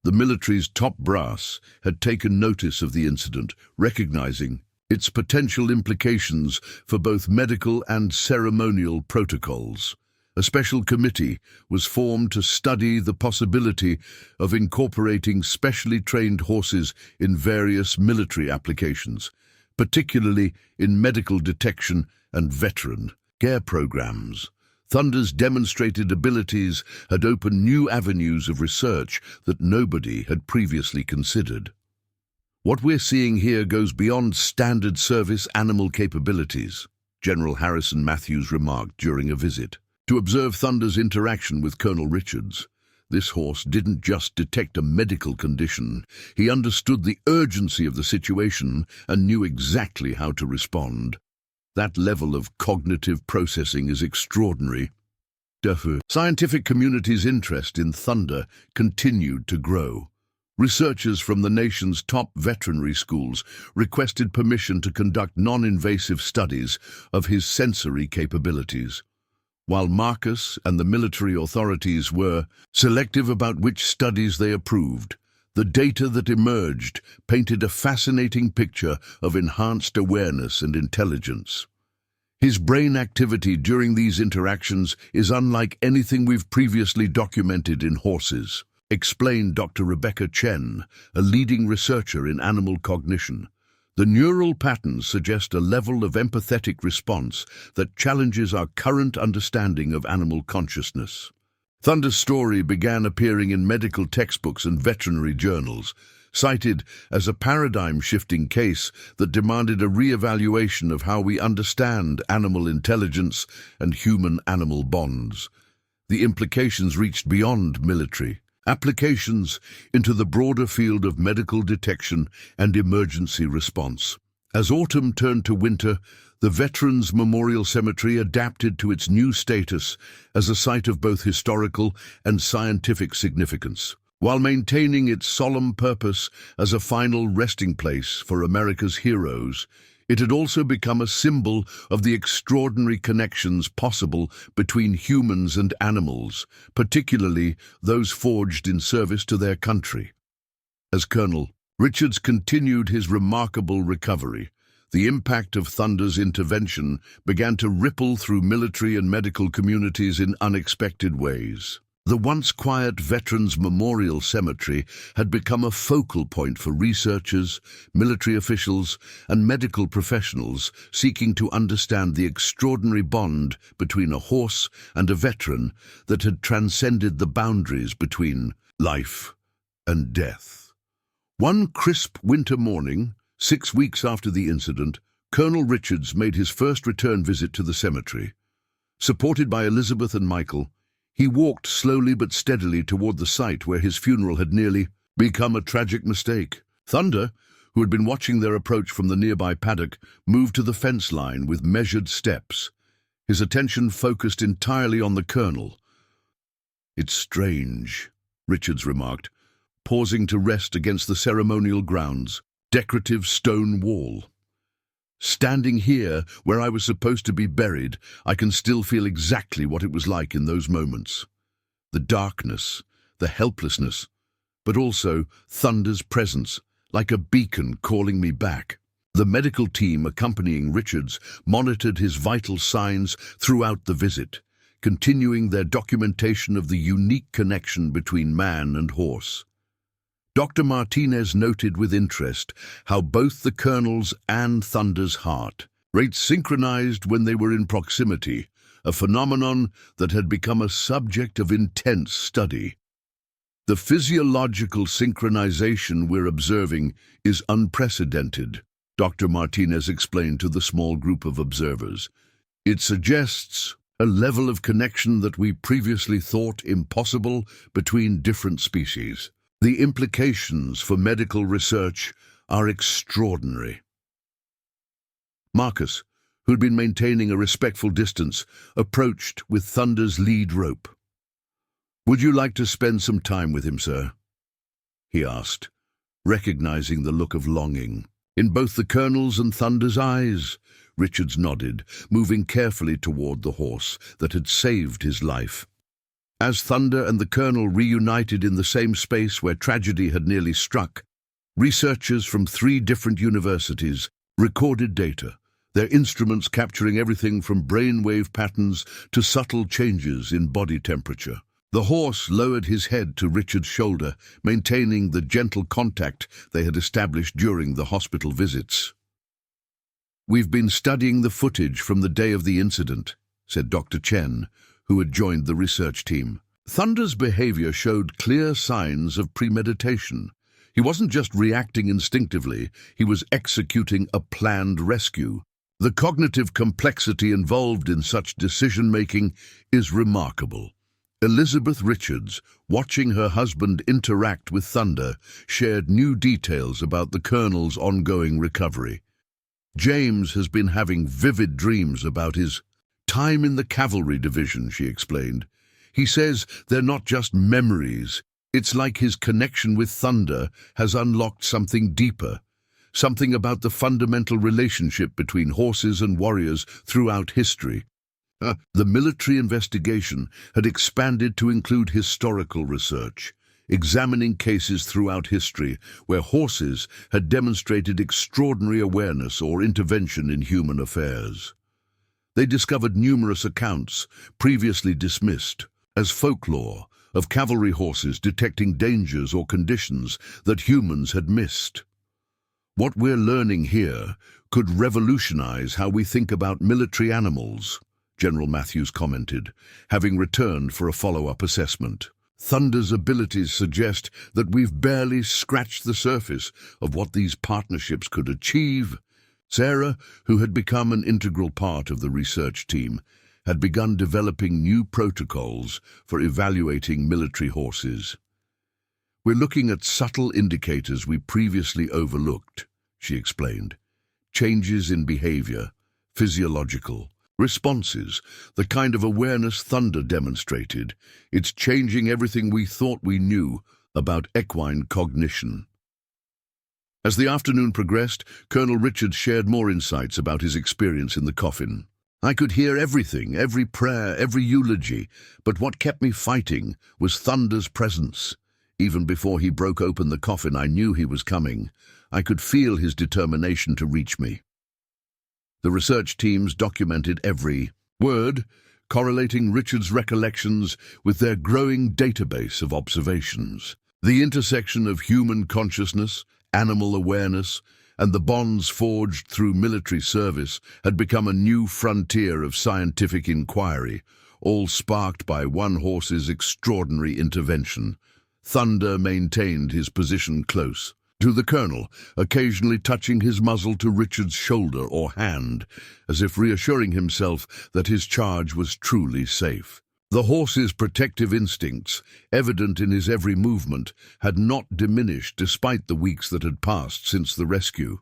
The military's top brass had taken notice of the incident, recognizing its potential implications for both medical and ceremonial protocols. A special committee was formed to study the possibility of incorporating specially trained horses in various military applications, particularly in medical detection and veteran care programs. Thunder's demonstrated abilities had opened new avenues of research that nobody had previously considered. "What we're seeing here goes beyond standard service animal capabilities," General Harrison Matthews remarked during a visit. to observe Thunder's interaction with Colonel Richards. This horse didn't just detect a medical condition. He understood the urgency of the situation and knew exactly how to respond. That level of cognitive processing is extraordinary. The scientific community's interest in Thunder continued to grow. Researchers from the nation's top veterinary schools requested permission to conduct non-invasive studies of his sensory capabilities, while Marcus and the military authorities were selective about which studies they approved. The data that emerged painted a fascinating picture of enhanced awareness and intelligence. His brain activity during these interactions is unlike anything we've previously documented in horses, explained Dr. Rebecca Chen, a leading researcher in animal cognition. The neural patterns suggest a level of empathetic response that challenges our current understanding of animal consciousness. Thunder's story began appearing in medical textbooks and veterinary journals, cited as a paradigm-shifting case that demanded a re-evaluation of how we understand animal intelligence and human-animal bonds. The implications reached beyond military applications into the broader field of medical detection and emergency response. As autumn turned to winter, the Veterans Memorial Cemetery adapted to its new status as a site of both historical and scientific significance. While maintaining its solemn purpose as a final resting place for America's heroes, it had also become a symbol of the extraordinary connections possible between humans and animals, particularly those forged in service to their country. As Colonel Richards continued his remarkable recovery, the impact of Thunder's intervention began to ripple through military and medical communities in unexpected ways. The once quiet Veterans Memorial Cemetery had become a focal point for researchers, military officials, and medical professionals seeking to understand the extraordinary bond between a horse and a veteran that had transcended the boundaries between life and death. One crisp winter morning, 6 weeks after the incident, Colonel Richards made his first return visit to the cemetery. Supported by Elizabeth and Michael, he walked slowly but steadily toward the site where his funeral had nearly become a tragic mistake. Thunder, who had been watching their approach from the nearby paddock, moved to the fence line with measured steps, his attention focused entirely on the colonel. "It's strange," Richards remarked, pausing to rest against the ceremonial grounds' decorative stone wall. "Standing here, where I was supposed to be buried, I can still feel exactly what it was like in those moments. The darkness, the helplessness, but also Thunder's presence, like a beacon calling me back." The medical team accompanying Richards monitored his vital signs throughout the visit, continuing their documentation of the unique connection between man and horse. Dr. Martinez noted with interest how both the colonel's and Thunder's heart rates synchronized when they were in proximity, a phenomenon that had become a subject of intense study. "The physiological synchronization we're observing is unprecedented," Dr. Martinez explained to the small group of observers. "It suggests a level of connection that we previously thought impossible between different species. The implications for medical research are extraordinary." Marcus, who'd been maintaining a respectful distance, approached with Thunder's lead rope. "Would you like to spend some time with him, sir?" he asked, recognizing the look of longing in both the colonel's and Thunder's eyes. Richards nodded, moving carefully toward the horse that had saved his life. As Thunder and the colonel reunited in the same space where tragedy had nearly struck, researchers from 3 different universities recorded data, their instruments capturing everything from brainwave patterns to subtle changes in body temperature. The horse lowered his head to Richard's shoulder, maintaining the gentle contact they had established during the hospital visits. "We've been studying the footage from the day of the incident," said Dr. Chen, who had joined the research team. "Thunder's behavior showed clear signs of premeditation. He wasn't just reacting instinctively, he was executing a planned rescue. The cognitive complexity involved in such decision-making is remarkable. Elizabeth Richards, watching her husband interact with Thunder, shared new details about the Colonel's ongoing recovery. James has been having vivid dreams about his time in the cavalry division, she explained. He says they're not just memories. It's like his connection with Thunder has unlocked something deeper, something about the fundamental relationship between horses and warriors throughout history. The military investigation had expanded to include historical research, examining cases throughout history where horses had demonstrated extraordinary awareness or intervention in human affairs. They discovered numerous accounts, previously dismissed as folklore, of cavalry horses detecting dangers or conditions that humans had missed. What we're learning here could revolutionize how we think about military animals, General Matthews commented, having returned for a follow-up assessment. Thunder's abilities suggest that we've barely scratched the surface of what these partnerships could achieve. Sarah, who had become an integral part of the research team, had begun developing new protocols for evaluating military horses. We're looking at subtle indicators we previously overlooked, she explained. Changes in behavior, physiological responses, the kind of awareness Thunder demonstrated. It's changing everything we thought we knew about equine cognition. As the afternoon progressed, Colonel Richards shared more insights about his experience in the Coffin. I could hear everything, every prayer, every eulogy, but what kept me fighting was Thunder's presence. Even before he broke open the coffin, I knew he was coming. I could feel his determination to reach me. The research teams documented every word, correlating Richard's recollections with their growing database of observations. The intersection of human consciousness, animal awareness, and the bonds forged through military service had become a new frontier of scientific inquiry, all sparked by one horse's extraordinary intervention. Thunder maintained his position close to the Colonel, occasionally touching his muzzle to Richard's shoulder or hand, as if reassuring himself that his charge was truly safe. The horse's protective instincts, evident in his every movement, had not diminished despite the weeks that had passed since the rescue.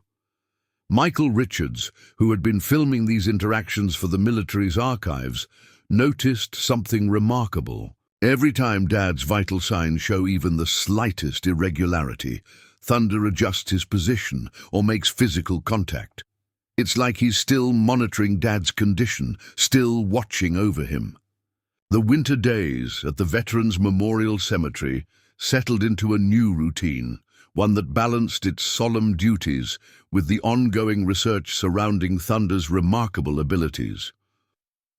Michael Richards, who had been filming these interactions for the military's archives, noticed something remarkable. Every time Dad's vital signs show even the slightest irregularity, Thunder adjusts his position or makes physical contact. It's like he's still monitoring Dad's condition, still watching over him. The winter days at the Veterans Memorial Cemetery settled into a new routine, one that balanced its solemn duties with the ongoing research surrounding Thunder's remarkable abilities.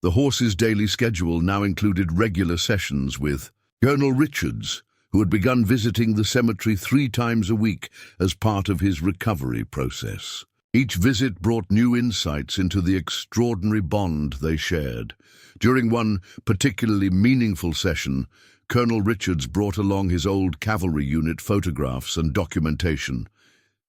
The horse's daily schedule now included regular sessions with Colonel Richards, who had begun visiting the cemetery 3 times a week as part of his recovery process. Each visit brought new insights into the extraordinary bond they shared. During one particularly meaningful session, Colonel Richards brought along his old cavalry unit photographs and documentation.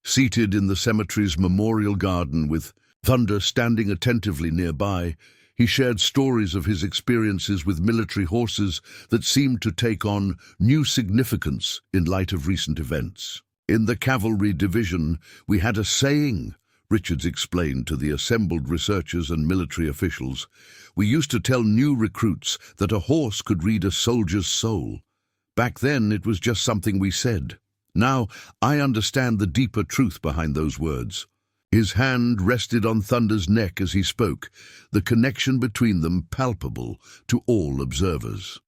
Seated in the cemetery's memorial garden with Thunder standing attentively nearby, he shared stories of his experiences with military horses that seemed to take on new significance in light of recent events. In the cavalry division, we had a saying, Richards explained to the assembled researchers and military officials. We used to tell new recruits that a horse could read a soldier's soul. Back then, it was just something we said. Now, I understand the deeper truth behind those words. His hand rested on Thunder's neck as he spoke, the connection between them palpable to all observers.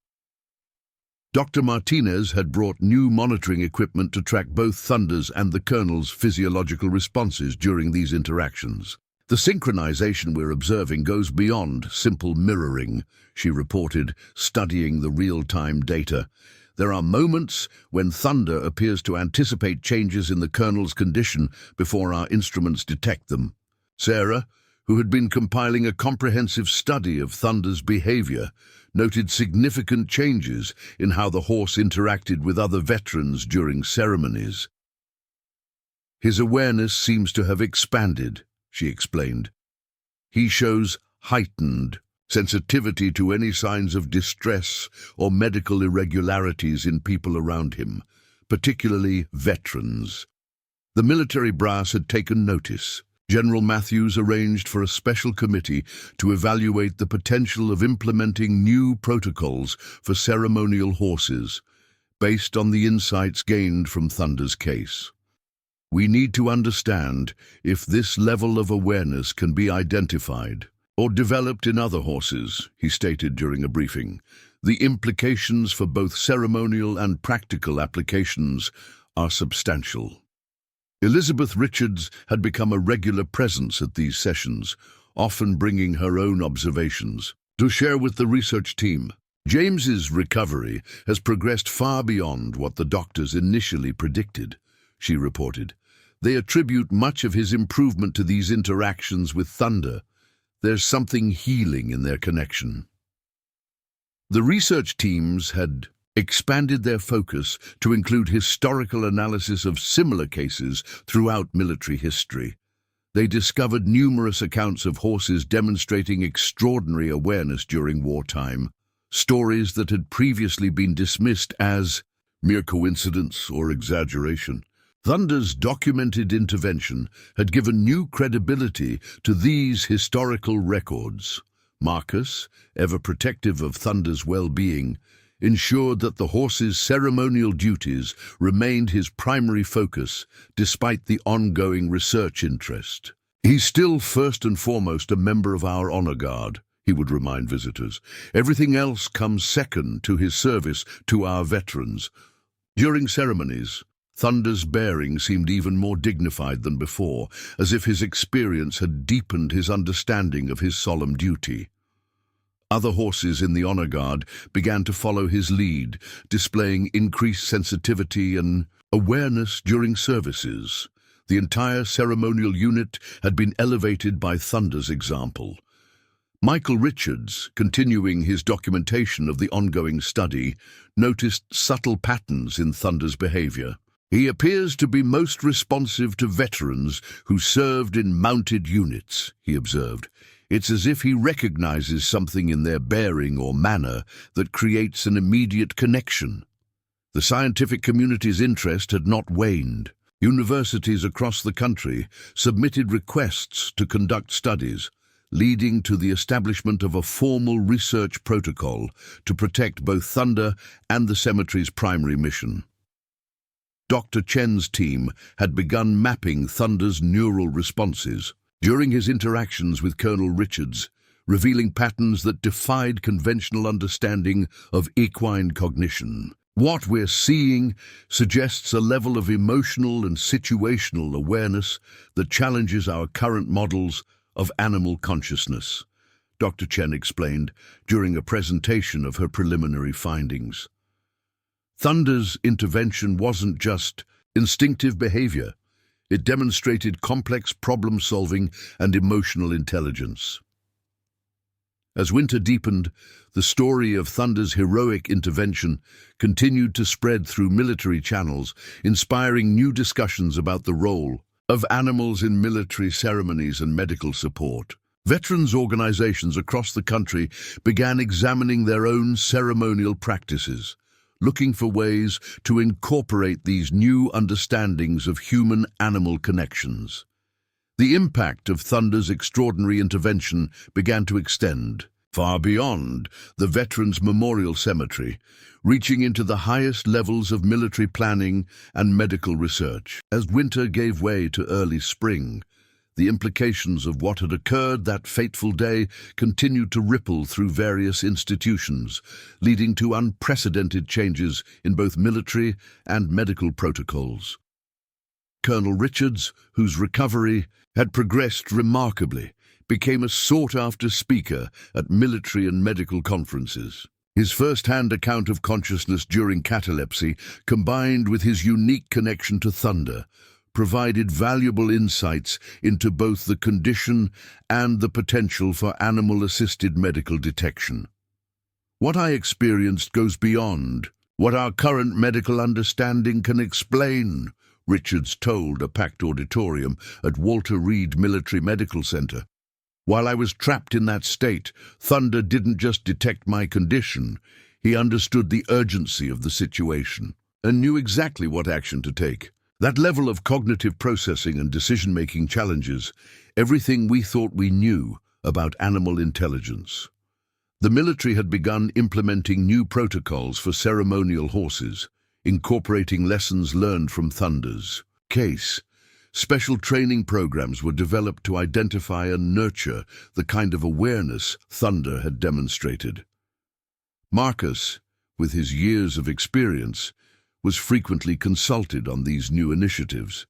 Dr. Martinez had brought new monitoring equipment to track both Thunder's and the Colonel's physiological responses during these interactions. The synchronization we're observing goes beyond simple mirroring, she reported, studying the real-time data. There are moments when Thunder appears to anticipate changes in the Colonel's condition before our instruments detect them. Sarah, who had been compiling a comprehensive study of Thunder's behavior, noted significant changes in how the horse interacted with other veterans during ceremonies. His awareness seems to have expanded, she explained. He shows heightened sensitivity to any signs of distress or medical irregularities in people around him, particularly veterans. The military brass had taken notice. General Matthews arranged for a special committee to evaluate the potential of implementing new protocols for ceremonial horses, based on the insights gained from Thunder's case. We need to understand if this level of awareness can be identified or developed in other horses, he stated during a briefing. The implications for both ceremonial and practical applications are substantial. Elizabeth Richards had become a regular presence at these sessions, often bringing her own observations to share with the research team. James's recovery has progressed far beyond what the doctors initially predicted, she reported. They attribute much of his improvement to these interactions with Thunder. There's something healing in their connection. The research teams had expanded their focus to include historical analysis of similar cases throughout military history. They discovered numerous accounts of horses demonstrating extraordinary awareness during wartime, stories that had previously been dismissed as mere coincidence or exaggeration. Thunder's documented intervention had given new credibility to these historical records. Marcus, ever protective of Thunder's well-being, ensured that the horse's ceremonial duties remained his primary focus despite the ongoing research interest. He's still first and foremost a member of our honor guard, he would remind visitors. Everything else comes second to his service to our veterans. During ceremonies, Thunder's bearing seemed even more dignified than before, as if his experience had deepened his understanding of his solemn duty. Other horses in the honor guard began to follow his lead, displaying increased sensitivity and awareness during services. The entire ceremonial unit had been elevated by Thunder's example. Michael Richards, continuing his documentation of the ongoing study, noticed subtle patterns in Thunder's behavior. He appears to be most responsive to veterans who served in mounted units, he observed. It's as if he recognizes something in their bearing or manner that creates an immediate connection. The scientific community's interest had not waned. Universities across the country submitted requests to conduct studies, leading to the establishment of a formal research protocol to protect both Thunder and the cemetery's primary mission. Dr. Chen's team had begun mapping Thunder's neural responses during his interactions with Colonel Richards, revealing patterns that defied conventional understanding of equine cognition. What we're seeing suggests a level of emotional and situational awareness that challenges our current models of animal consciousness, Dr. Chen explained during a presentation of her preliminary findings. Thunder's intervention wasn't just instinctive behavior. It demonstrated complex problem-solving and emotional intelligence. As winter deepened, the story of Thunder's heroic intervention continued to spread through military channels, inspiring new discussions about the role of animals in military ceremonies and medical support. Veterans organizations across the country began examining their own ceremonial practices, looking for ways to incorporate these new understandings of human-animal connections. The impact of Thunder's extraordinary intervention began to extend far beyond the Veterans Memorial Cemetery, reaching into the highest levels of military planning and medical research. As winter gave way to early spring, the implications of what had occurred that fateful day continued to ripple through various institutions, leading to unprecedented changes in both military and medical protocols. Colonel Richards, whose recovery had progressed remarkably, became a sought-after speaker at military and medical conferences. His first-hand account of consciousness during catalepsy, combined with his unique connection to Thunder, provided valuable insights into both the condition and the potential for animal-assisted medical detection. What I experienced goes beyond what our current medical understanding can explain, Richards told a packed auditorium at Walter Reed Military Medical Center. While I was trapped in that state, Thunder didn't just detect my condition, he understood the urgency of the situation and knew exactly what action to take. That level of cognitive processing and decision-making challenges everything we thought we knew about animal intelligence. The military had begun implementing new protocols for ceremonial horses, incorporating lessons learned from Thunder's case. Special training programs were developed to identify and nurture the kind of awareness Thunder had demonstrated. Marcus, with his years of experience, was frequently consulted on these new initiatives.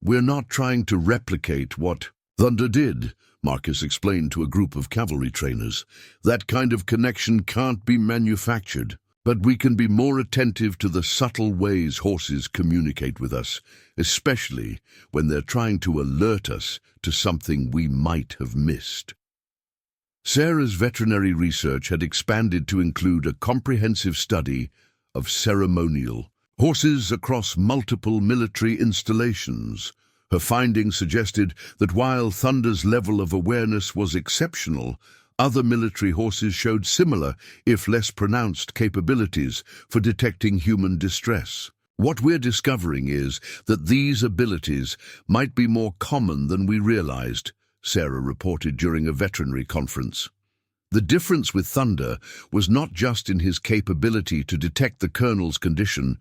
"We're not trying to replicate what Thunder did," Marcus explained to a group of cavalry trainers. "That kind of connection can't be manufactured, but we can be more attentive to the subtle ways horses communicate with us, especially when they're trying to alert us to something we might have missed." Sarah's veterinary research had expanded to include a comprehensive study of ceremonial horses across multiple military installations. Her findings suggested that while Thunder's level of awareness was exceptional, other military horses showed similar, if less pronounced, capabilities for detecting human distress. "What we're discovering is that these abilities might be more common than we realized," Sarah reported during a veterinary conference. The difference with Thunder was not just in his capability to detect the colonel's condition,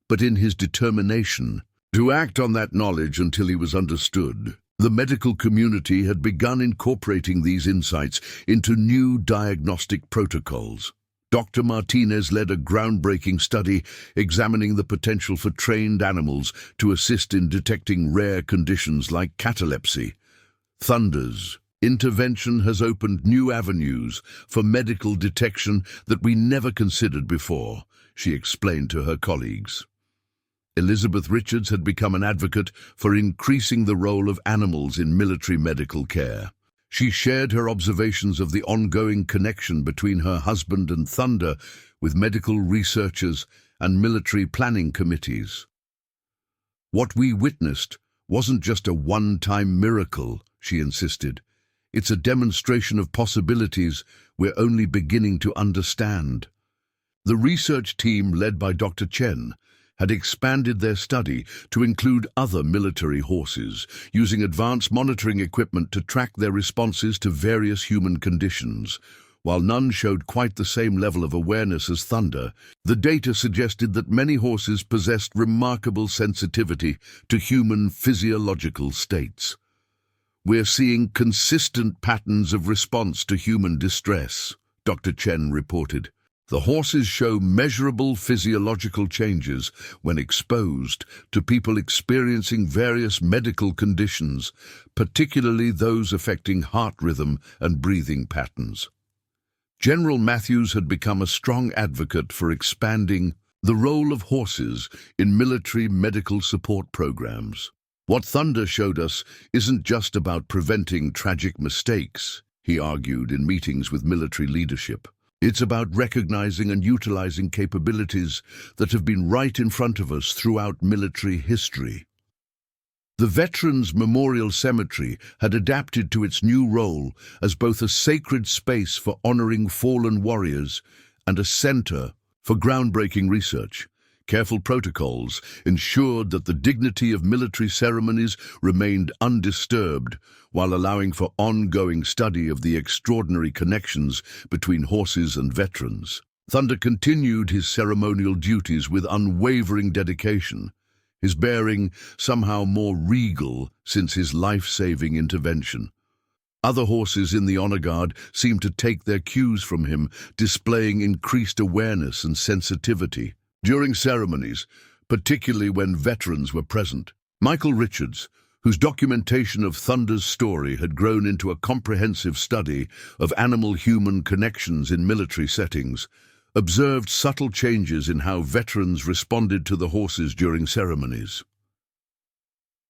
but in his determination to act on that knowledge until he was understood. The medical community had begun incorporating these insights into new diagnostic protocols. Dr. Martinez led a groundbreaking study examining the potential for trained animals to assist in detecting rare conditions like catalepsy. Thunder's intervention has opened new avenues for medical detection that we never considered before, she explained to her colleagues. Elizabeth Richards had become an advocate for increasing the role of animals in military medical care. She shared her observations of the ongoing connection between her husband and Thunder with medical researchers and military planning committees. "What we witnessed wasn't just a one-time miracle," she insisted. "It's a demonstration of possibilities we're only beginning to understand." The research team, led by Dr. Chen, had expanded their study to include other military horses, using advanced monitoring equipment to track their responses to various human conditions. While none showed quite the same level of awareness as Thunder, the data suggested that many horses possessed remarkable sensitivity to human physiological states. "We're seeing consistent patterns of response to human distress," Dr. Chen reported. "The horses show measurable physiological changes when exposed to people experiencing various medical conditions, particularly those affecting heart rhythm and breathing patterns." General Matthews had become a strong advocate for expanding the role of horses in military medical support programs. "What Thunder showed us isn't just about preventing tragic mistakes," he argued in meetings with military leadership. "It's about recognizing and utilizing capabilities that have been right in front of us throughout military history." The Veterans Memorial Cemetery had adapted to its new role as both a sacred space for honoring fallen warriors and a center for groundbreaking research. Careful protocols ensured that the dignity of military ceremonies remained undisturbed, while allowing for ongoing study of the extraordinary connections between horses and veterans. Thunder continued his ceremonial duties with unwavering dedication, his bearing somehow more regal since his life-saving intervention. Other horses in the honor guard seemed to take their cues from him, displaying increased awareness and sensitivity. During ceremonies, particularly when veterans were present, Michael Richards, whose documentation of Thunder's story had grown into a comprehensive study of animal-human connections in military settings, observed subtle changes in how veterans responded to the horses during ceremonies.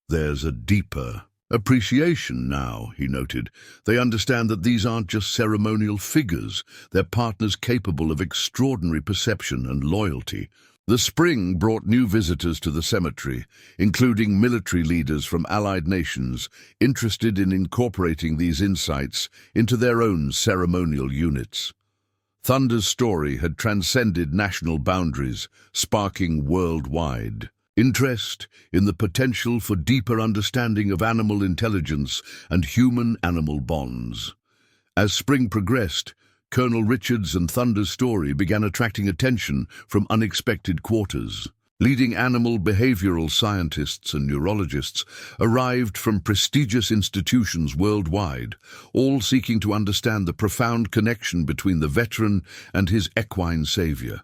"There's a deeper appreciation now," he noted. "They understand that these aren't just ceremonial figures, they're partners capable of extraordinary perception and loyalty." The spring brought new visitors to the cemetery, including military leaders from allied nations interested in incorporating these insights into their own ceremonial units. Thunder's story had transcended national boundaries, sparking worldwide interest in the potential for deeper understanding of animal intelligence and human-animal bonds. As spring progressed, Colonel Richards and Thunder's story began attracting attention from unexpected quarters. Leading animal behavioral scientists and neurologists arrived from prestigious institutions worldwide, all seeking to understand the profound connection between the veteran and his equine savior.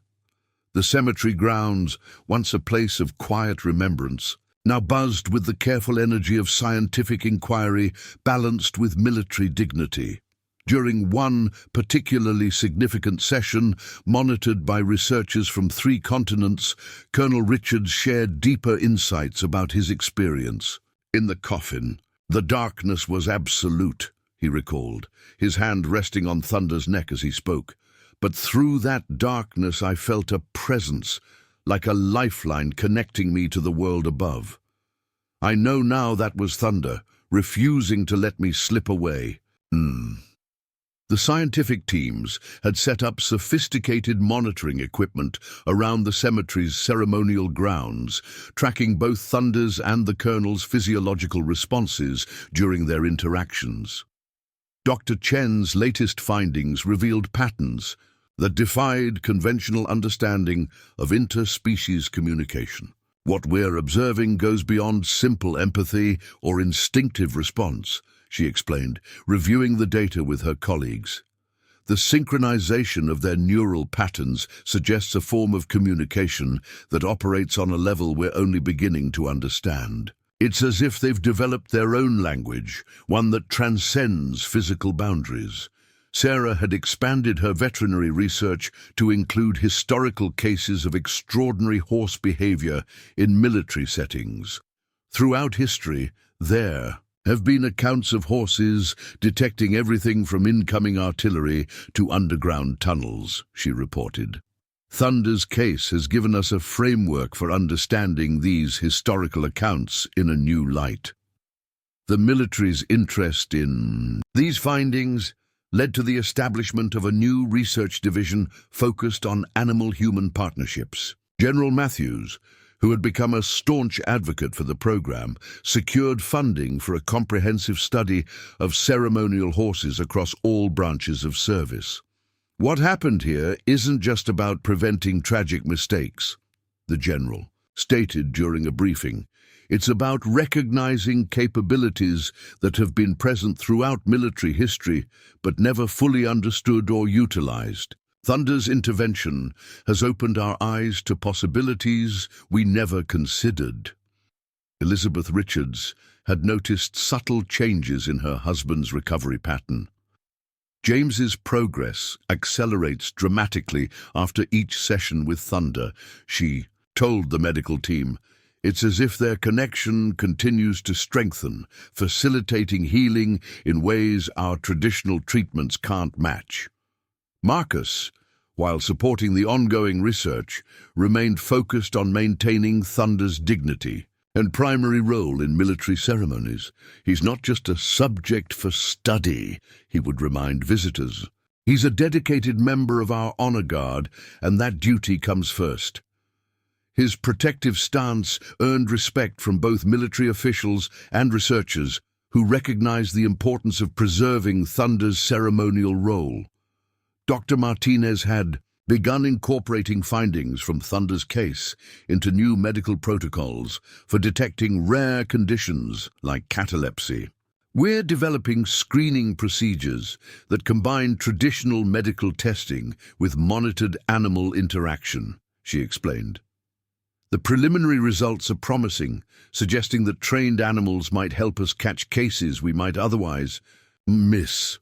The cemetery grounds, once a place of quiet remembrance, now buzzed with the careful energy of scientific inquiry balanced with military dignity. During one particularly significant session, monitored by researchers from 3 continents, Colonel Richards shared deeper insights about his experience. In the coffin, the darkness was absolute, he recalled, his hand resting on Thunder's neck as he spoke. But through that darkness I felt a presence, like a lifeline connecting me to the world above. I know now that was Thunder, refusing to let me slip away. The scientific teams had set up sophisticated monitoring equipment around the cemetery's ceremonial grounds, tracking both Thunder's and the Colonel's physiological responses during their interactions. Dr. Chen's latest findings revealed patterns that defied conventional understanding of interspecies communication. What we're observing goes beyond simple empathy or instinctive response, she explained, reviewing the data with her colleagues. The synchronization of their neural patterns suggests a form of communication that operates on a level we're only beginning to understand. It's as if they've developed their own language, one that transcends physical boundaries. Sarah had expanded her veterinary research to include historical cases of extraordinary horse behavior in military settings. Throughout history, there have been accounts of horses detecting everything from incoming artillery to underground tunnels, she reported. Thunder's case has given us a framework for understanding these historical accounts in a new light. The military's interest in these findings led to the establishment of a new research division focused on animal-human partnerships. General Matthews, who had become a staunch advocate for the program, secured funding for a comprehensive study of ceremonial horses across all branches of service. What happened here isn't just about preventing tragic mistakes, the general stated during a briefing. It's about recognizing capabilities that have been present throughout military history but never fully understood or utilized. Thunder's intervention has opened our eyes to possibilities we never considered. Elizabeth Richards had noticed subtle changes in her husband's recovery pattern. James's progress accelerates dramatically after each session with Thunder, she told the medical team. It's as if their connection continues to strengthen, facilitating healing in ways our traditional treatments can't match. Marcus, while supporting the ongoing research, remained focused on maintaining Thunder's dignity and primary role in military ceremonies. He's not just a subject for study, he would remind visitors. He's a dedicated member of our honor guard, and that duty comes first. His protective stance earned respect from both military officials and researchers who recognized the importance of preserving Thunder's ceremonial role. Dr. Martinez had begun incorporating findings from Thunder's case into new medical protocols for detecting rare conditions like catalepsy. We're developing screening procedures that combine traditional medical testing with monitored animal interaction, she explained. The preliminary results are promising, suggesting that trained animals might help us catch cases we might otherwise miss.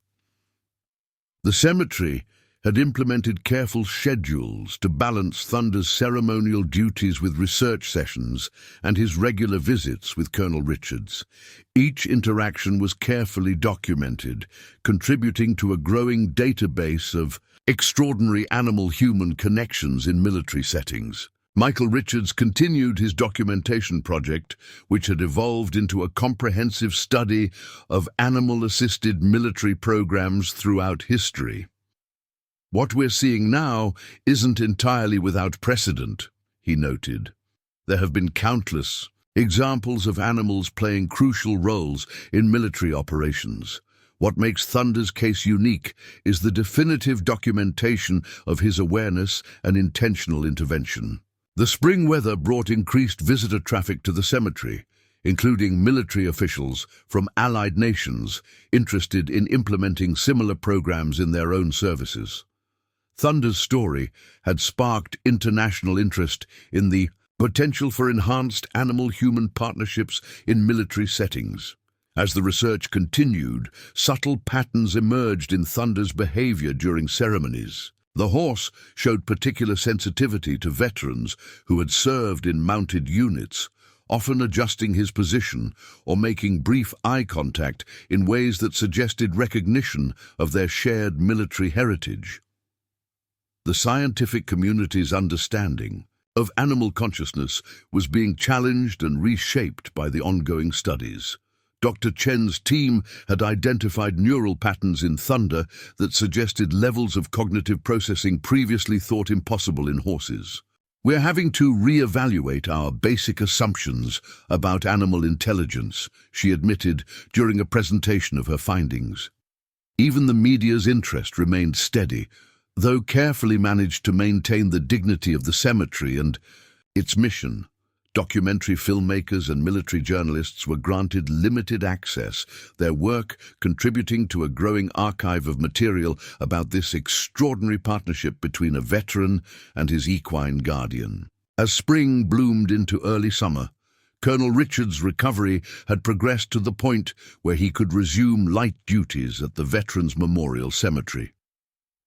The cemetery had implemented careful schedules to balance Thunder's ceremonial duties with research sessions and his regular visits with Colonel Richards. Each interaction was carefully documented, contributing to a growing database of extraordinary animal-human connections in military settings. Michael Richards continued his documentation project, which had evolved into a comprehensive study of animal-assisted military programs throughout history. "What we're seeing now isn't entirely without precedent," he noted. "There have been countless examples of animals playing crucial roles in military operations. What makes Thunder's case unique is the definitive documentation of his awareness and intentional intervention." The spring weather brought increased visitor traffic to the cemetery, including military officials from allied nations interested in implementing similar programs in their own services. Thunder's story had sparked international interest in the potential for enhanced animal-human partnerships in military settings. As the research continued, subtle patterns emerged in Thunder's behavior during ceremonies. The horse showed particular sensitivity to veterans who had served in mounted units, often adjusting his position or making brief eye contact in ways that suggested recognition of their shared military heritage. The scientific community's understanding of animal consciousness was being challenged and reshaped by the ongoing studies. Dr. Chen's team had identified neural patterns in Thunder that suggested levels of cognitive processing previously thought impossible in horses. "We're having to re-evaluate our basic assumptions about animal intelligence," she admitted during a presentation of her findings. Even the media's interest remained steady, though carefully managed to maintain the dignity of the cemetery and its mission. Documentary filmmakers and military journalists were granted limited access, their work contributing to a growing archive of material about this extraordinary partnership between a veteran and his equine guardian. As spring bloomed into early summer, Colonel Richards' recovery had progressed to the point where he could resume light duties at the Veterans Memorial Cemetery.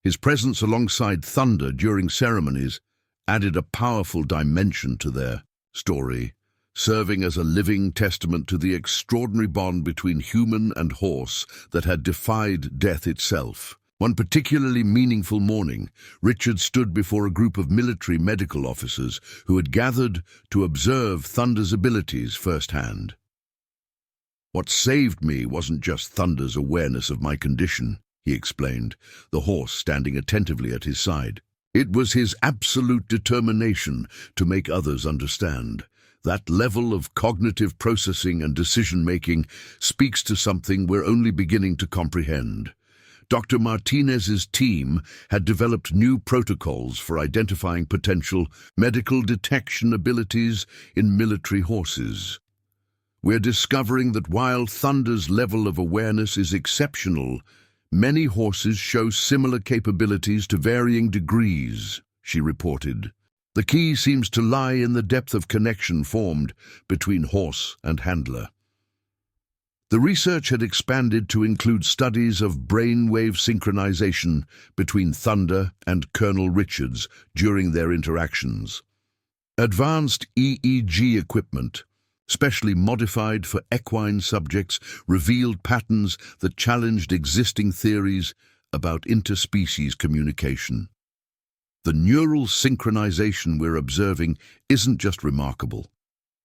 His presence alongside Thunder during ceremonies added a powerful dimension to their story, serving as a living testament to the extraordinary bond between human and horse that had defied death itself. One particularly meaningful morning, Richard stood before a group of military medical officers who had gathered to observe Thunder's abilities firsthand. "What saved me wasn't just Thunder's awareness of my condition," he explained, the horse standing attentively at his side. "It was his absolute determination to make others understand. That level of cognitive processing and decision-making speaks to something we're only beginning to comprehend." Dr. Martinez's team had developed new protocols for identifying potential medical detection abilities in military horses. "We're discovering that while Thunder's level of awareness is exceptional, many horses show similar capabilities to varying degrees," she reported. "The key seems to lie in the depth of connection formed between horse and handler." The research had expanded to include studies of brainwave synchronization between Thunder and Colonel Richards during their interactions. Advanced EEG equipment, specially modified for equine subjects, revealed patterns that challenged existing theories about interspecies communication. "The neural synchronization we're observing isn't just remarkable,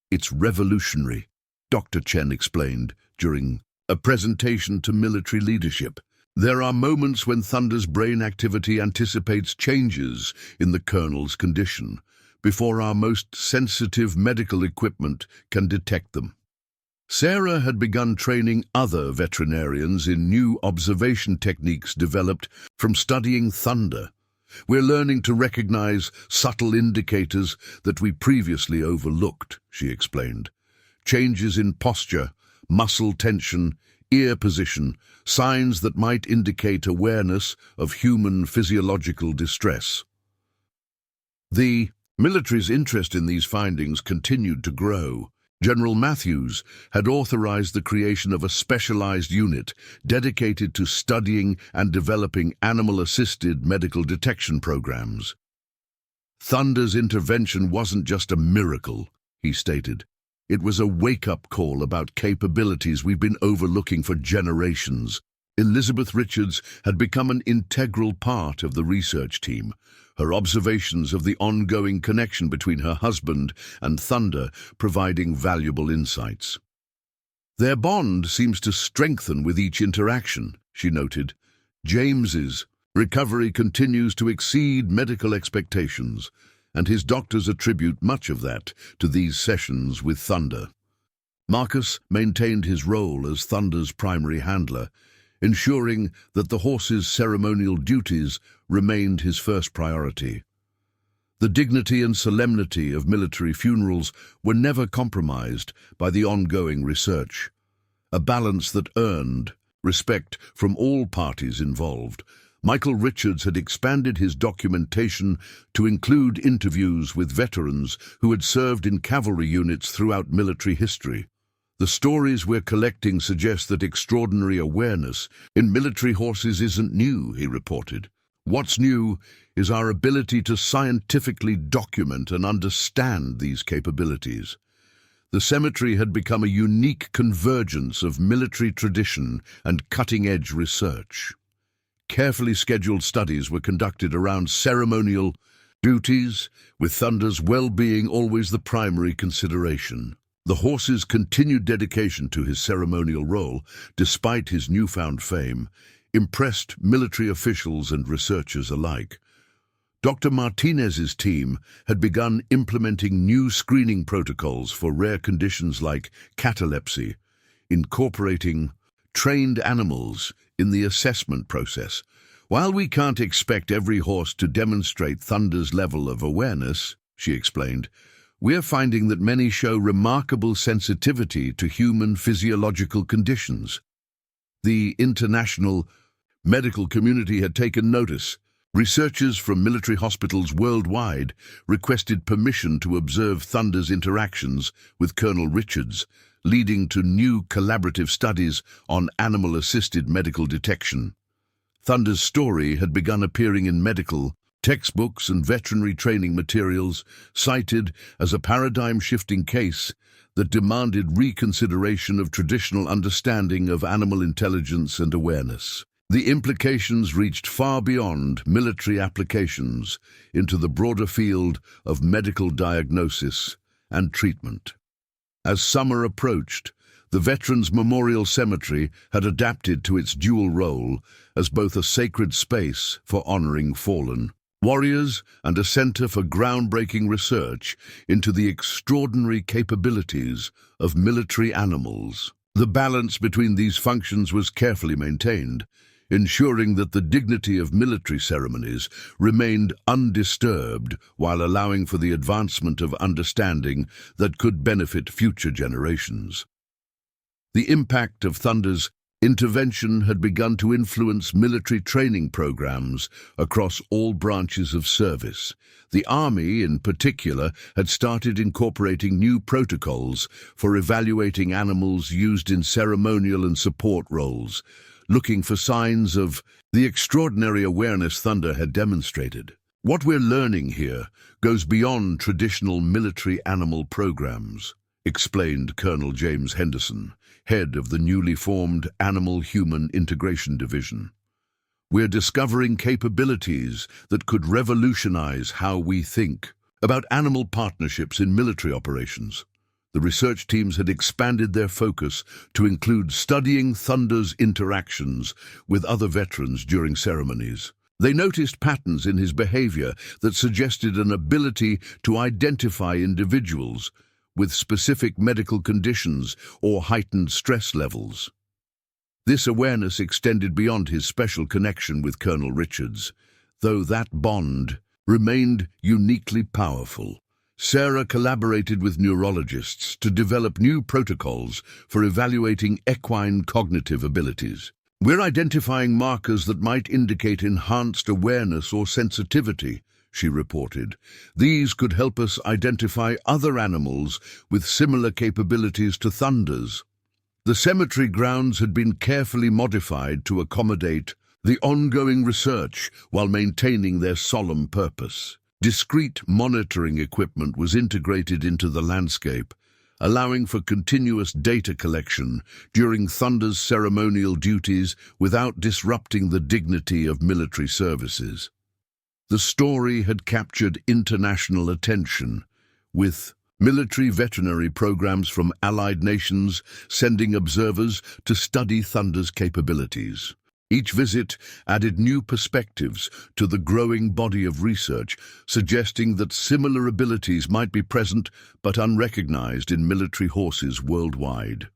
it's revolutionary," Dr. Chen explained during a presentation to military leadership. "There are moments when Thunder's brain activity anticipates changes in the colonel's condition, before our most sensitive medical equipment can detect them." Sarah had begun training other veterinarians in new observation techniques developed from studying Thunder. "We're learning to recognize subtle indicators that we previously overlooked," she explained. "Changes in posture, muscle tension, ear position, signs that might indicate awareness of human physiological distress." The military's interest in these findings continued to grow. General Matthews had authorized the creation of a specialized unit dedicated to studying and developing animal-assisted medical detection programs. "Thunder's intervention wasn't just a miracle," he stated. "It was a wake-up call about capabilities we've been overlooking for generations." Elizabeth Richards had become an integral part of the research team, her observations of the ongoing connection between her husband and thunder providing valuable insights. "Their bond seems to strengthen with each interaction," she noted. "James's recovery continues to exceed medical expectations, and his doctors attribute much of that to these sessions with thunder." Marcus maintained his role as Thunder's primary handler, ensuring that the horse's ceremonial duties remained his first priority. The dignity and solemnity of military funerals were never compromised by the ongoing research, a balance that earned respect from all parties involved. Michael Richards had expanded his documentation to include interviews with veterans who had served in cavalry units throughout military history. "The stories we're collecting suggest that extraordinary awareness in military horses isn't new," he reported. "What's new is our ability to scientifically document and understand these capabilities." The cemetery had become a unique convergence of military tradition and cutting-edge research. Carefully scheduled studies were conducted around ceremonial duties, with Thunder's well-being always the primary consideration. The horse's continued dedication to his ceremonial role, despite his newfound fame, impressed military officials and researchers alike. Dr. Martinez's team had begun implementing new screening protocols for rare conditions like catalepsy, incorporating trained animals in the assessment process. "While we can't expect every horse to demonstrate Thunder's level of awareness," she explained, "we're finding that many show remarkable sensitivity to human physiological conditions." The international medical community had taken notice. Researchers from military hospitals worldwide requested permission to observe Thunder's interactions with Colonel Richards, leading to new collaborative studies on animal-assisted medical detection. Thunder's story had begun appearing in medical textbooks and veterinary training materials, cited as a paradigm-shifting case that demanded reconsideration of traditional understanding of animal intelligence and awareness. The implications reached far beyond military applications into the broader field of medical diagnosis and treatment. As summer approached, the Veterans Memorial Cemetery had adapted to its dual role as both a sacred space for honoring fallen warriors and a center for groundbreaking research into the extraordinary capabilities of military animals. The balance between these functions was carefully maintained, ensuring that the dignity of military ceremonies remained undisturbed while allowing for the advancement of understanding that could benefit future generations. The impact of Thunder's intervention had begun to influence military training programs across all branches of service. The Army, in particular, had started incorporating new protocols for evaluating animals used in ceremonial and support roles, looking for signs of the extraordinary awareness Thunder had demonstrated. "What we're learning here goes beyond traditional military animal programs," explained Colonel James Henderson, head of the newly formed Animal-Human Integration Division. "We're discovering capabilities that could revolutionize how we think about animal partnerships in military operations." The research teams had expanded their focus to include studying Thunder's interactions with other veterans during ceremonies. They noticed patterns in his behavior that suggested an ability to identify individuals with specific medical conditions or heightened stress levels. This awareness extended beyond his special connection with Colonel Richards, though that bond remained uniquely powerful. Sarah collaborated with neurologists to develop new protocols for evaluating equine cognitive abilities. "We're identifying markers that might indicate enhanced awareness or sensitivity," she reported. "These could help us identify other animals with similar capabilities to Thunder's." The cemetery grounds had been carefully modified to accommodate the ongoing research while maintaining their solemn purpose. Discrete monitoring equipment was integrated into the landscape, allowing for continuous data collection during Thunder's ceremonial duties without disrupting the dignity of military services. The story had captured international attention, with military veterinary programs from allied nations sending observers to study Thunder's capabilities. Each visit added new perspectives to the growing body of research, suggesting that similar abilities might be present but unrecognized in military horses worldwide.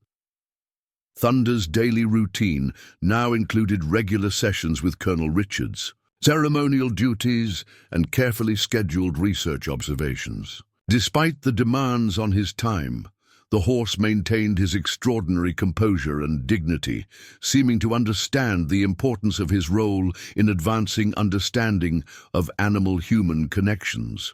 Thunder's daily routine now included regular sessions with Colonel Richards, ceremonial duties, and carefully scheduled research observations. Despite the demands on his time, the horse maintained his extraordinary composure and dignity, seeming to understand the importance of his role in advancing understanding of animal-human connections.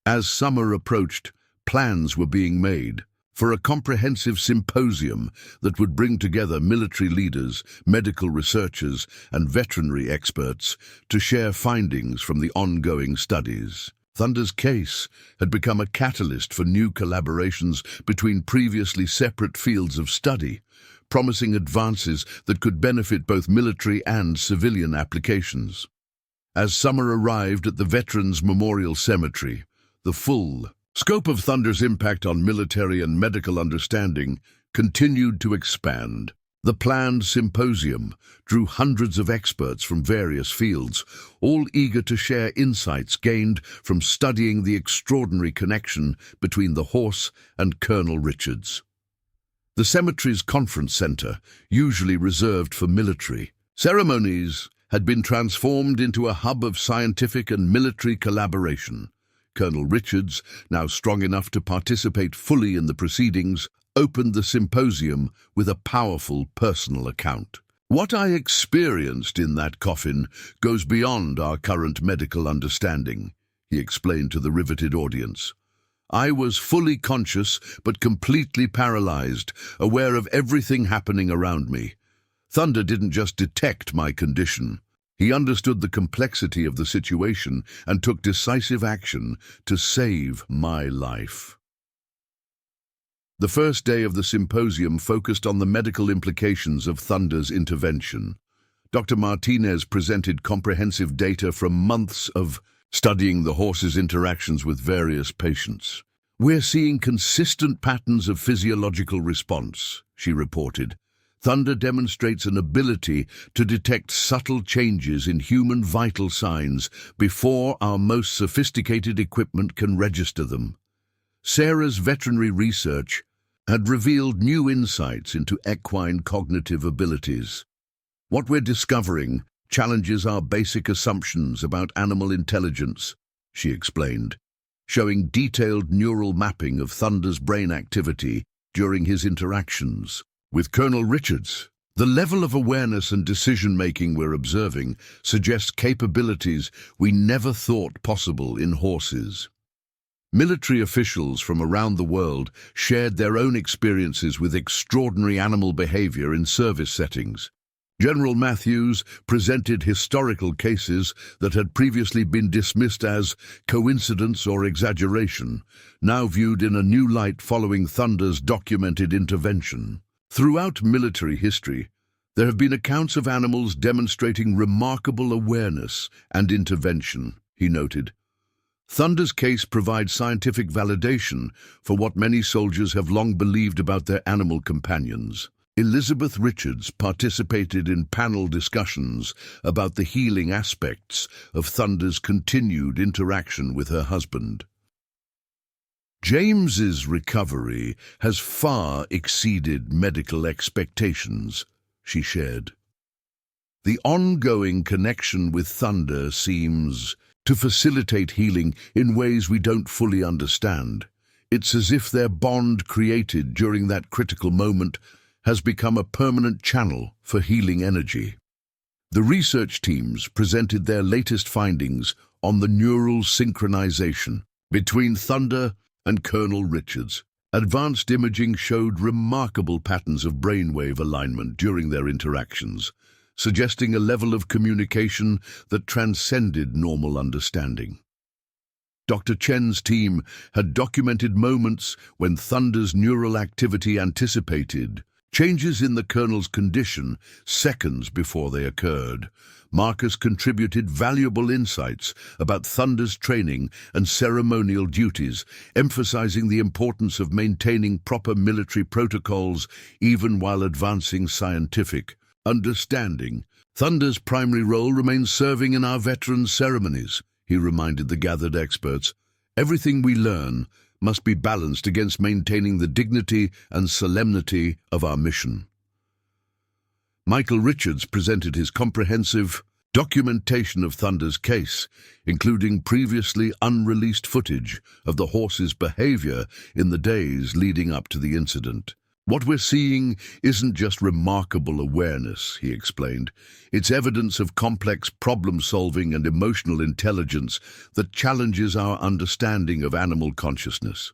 As summer approached, plans were being made for a comprehensive symposium that would bring together military leaders, medical researchers, and veterinary experts to share findings from the ongoing studies. Thunder's case had become a catalyst for new collaborations between previously separate fields of study, promising advances that could benefit both military and civilian applications. As summer arrived at the Veterans Memorial Cemetery, the full scope of Thunder's impact on military and medical understanding continued to expand. The planned symposium drew hundreds of experts from various fields, all eager to share insights gained from studying the extraordinary connection between the horse and Colonel Richards. The cemetery's conference center, usually reserved for military ceremonies, had been transformed into a hub of scientific and military collaboration. Colonel Richards, now strong enough to participate fully in the proceedings, opened the symposium with a powerful personal account. "What I experienced in that coffin goes beyond our current medical understanding," he explained to the riveted audience. "I was fully conscious but completely paralyzed, aware of everything happening around me. Thunder didn't just detect my condition. He understood the complexity of the situation and took decisive action to save my life." The first day of the symposium focused on the medical implications of Thunder's intervention. Dr. Martinez presented comprehensive data from months of studying the horse's interactions with various patients. "We're seeing consistent patterns of physiological response," she reported. "Thunder demonstrates an ability to detect subtle changes in human vital signs before our most sophisticated equipment can register them." Sarah's veterinary research had revealed new insights into equine cognitive abilities. "What we're discovering challenges our basic assumptions about animal intelligence," she explained, showing detailed neural mapping of Thunder's brain activity during his interactions with Colonel Richards. "The level of awareness and decision-making we're observing suggests capabilities we never thought possible in horses." Military officials from around the world shared their own experiences with extraordinary animal behavior in service settings. General Matthews presented historical cases that had previously been dismissed as coincidence or exaggeration, now viewed in a new light following Thunder's documented intervention. Throughout military history, there have been accounts of animals demonstrating remarkable awareness and intervention, he noted. Thunder's case provides scientific validation for what many soldiers have long believed about their animal companions. Elizabeth Richards participated in panel discussions about the healing aspects of Thunder's continued interaction with her husband. "James's recovery has far exceeded medical expectations," she shared. "The ongoing connection with Thunder seems to facilitate healing in ways we don't fully understand. It's as if their bond created during that critical moment has become a permanent channel for healing energy." The research teams presented their latest findings on the neural synchronization between Thunder and Colonel Richards. Advanced imaging showed remarkable patterns of brainwave alignment during their interactions, suggesting a level of communication that transcended normal understanding. Dr. Chen's team had documented moments when Thunder's neural activity anticipated Changes in the kernel's condition seconds before they occurred. Marcus contributed valuable insights about Thunder's training and ceremonial duties, emphasizing the importance of maintaining proper military protocols even while advancing scientific understanding. Thunder's primary role remains serving in our veterans' ceremonies, he reminded the gathered experts. Everything we learn must be balanced against maintaining the dignity and solemnity of our mission. Michael Richards presented his comprehensive documentation of Thunder's case, including previously unreleased footage of the horse's behavior in the days leading up to the incident. What we're seeing isn't just remarkable awareness, he explained. It's evidence of complex problem-solving and emotional intelligence that challenges our understanding of animal consciousness.